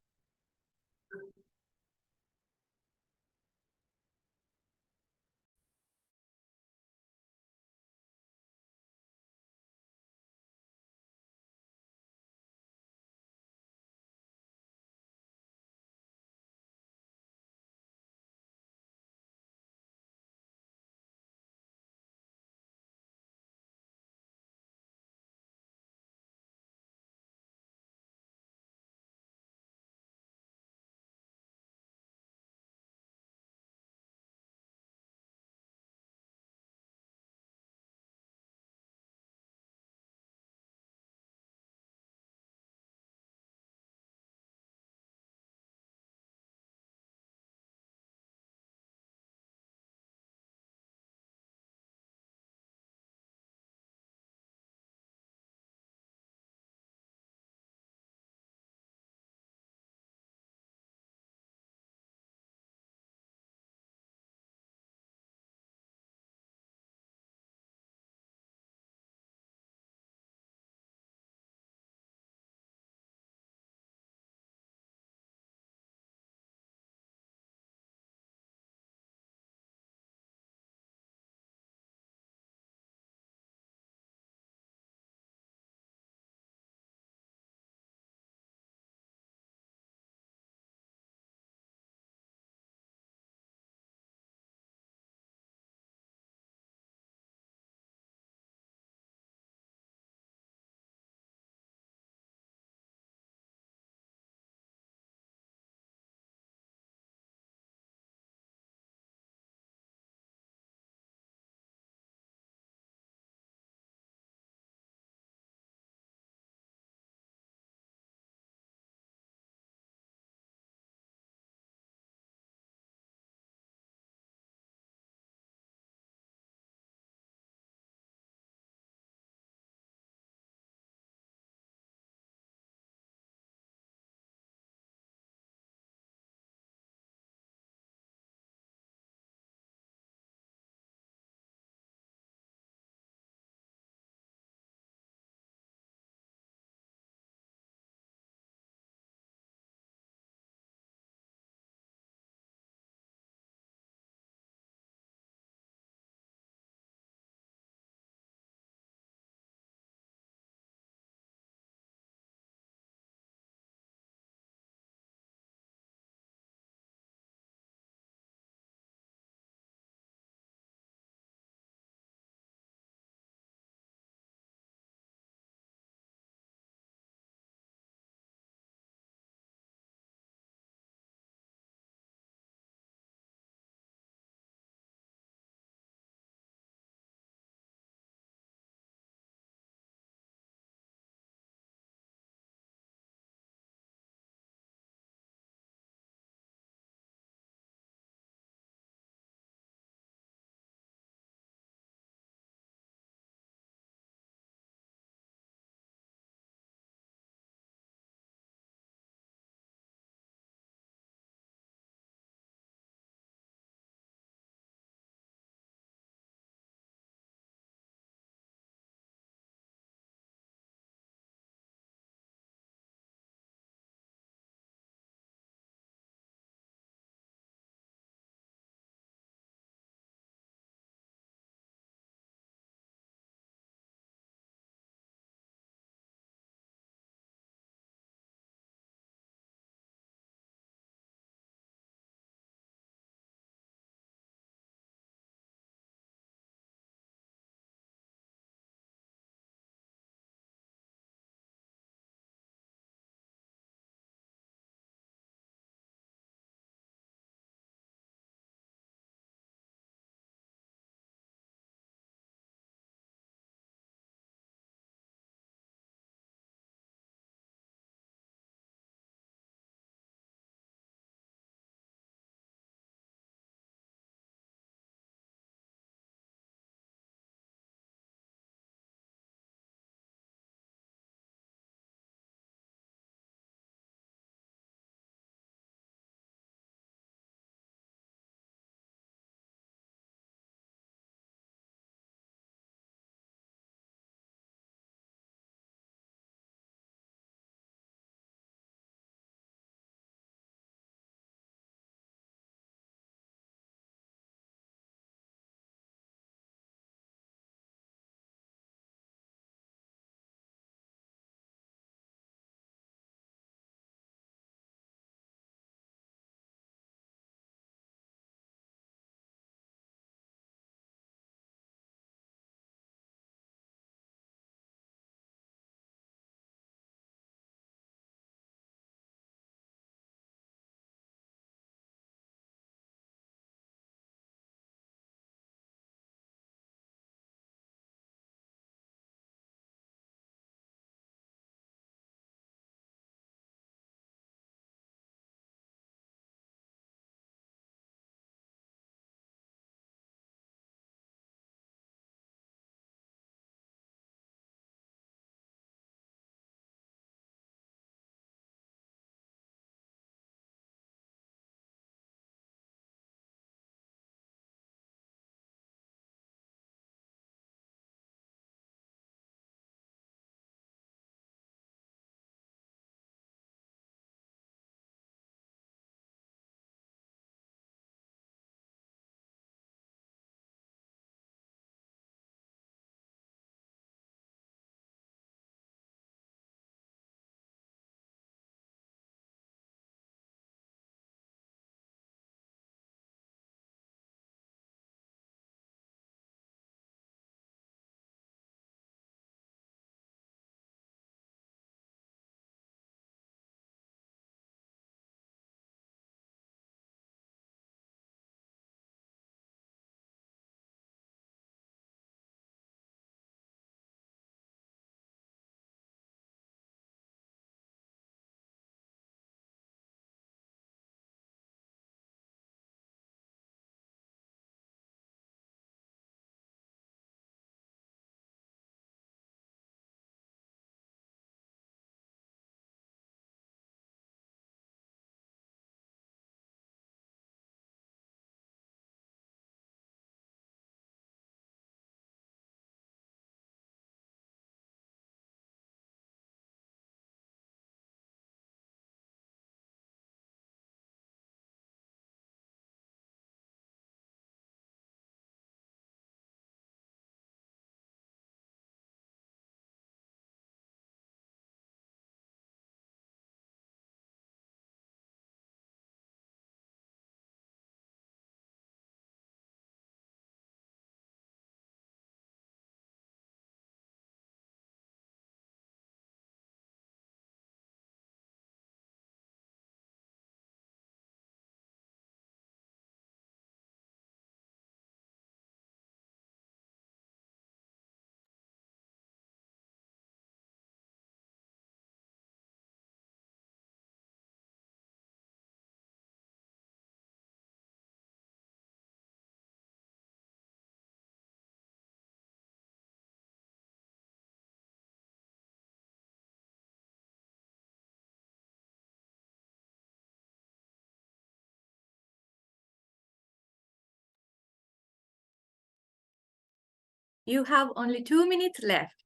You have only 2 minutes left.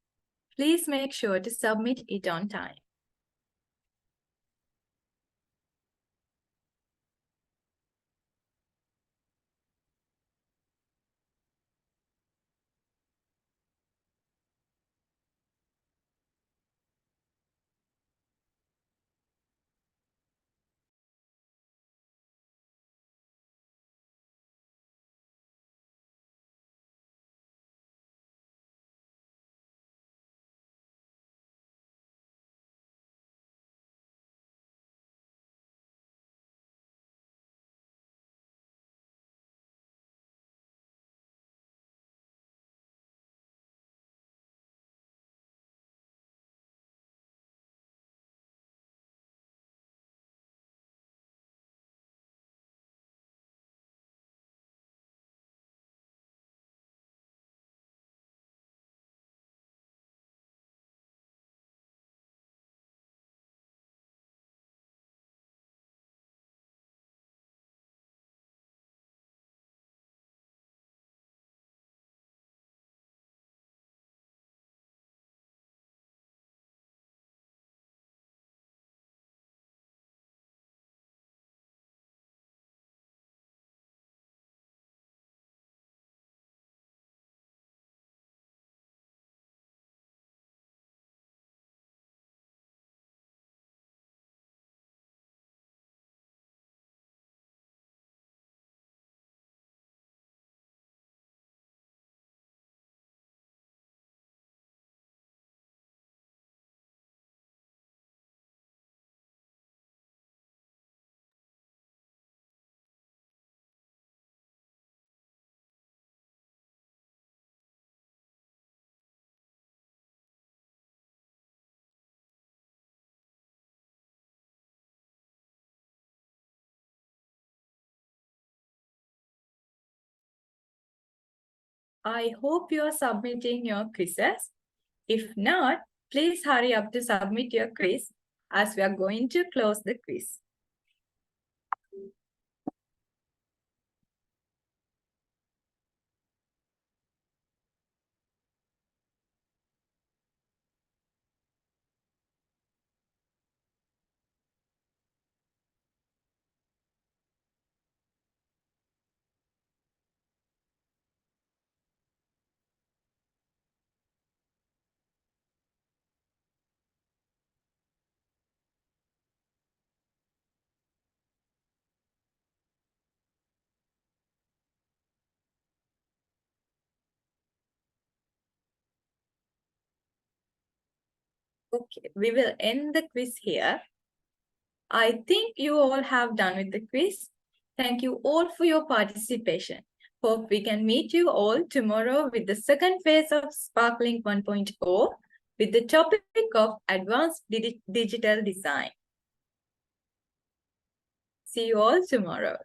Please make sure to submit it on time. I hope you are submitting your quizzes. If not, please hurry up to submit your quiz as we are going to close the quiz. Okay, we will end the quiz here. I think you all have done with the quiz. Thank you all for your participation. Hope we can meet you all tomorrow with the second phase of SparkLink 1.0 with the topic of advanced digital design. See you all tomorrow.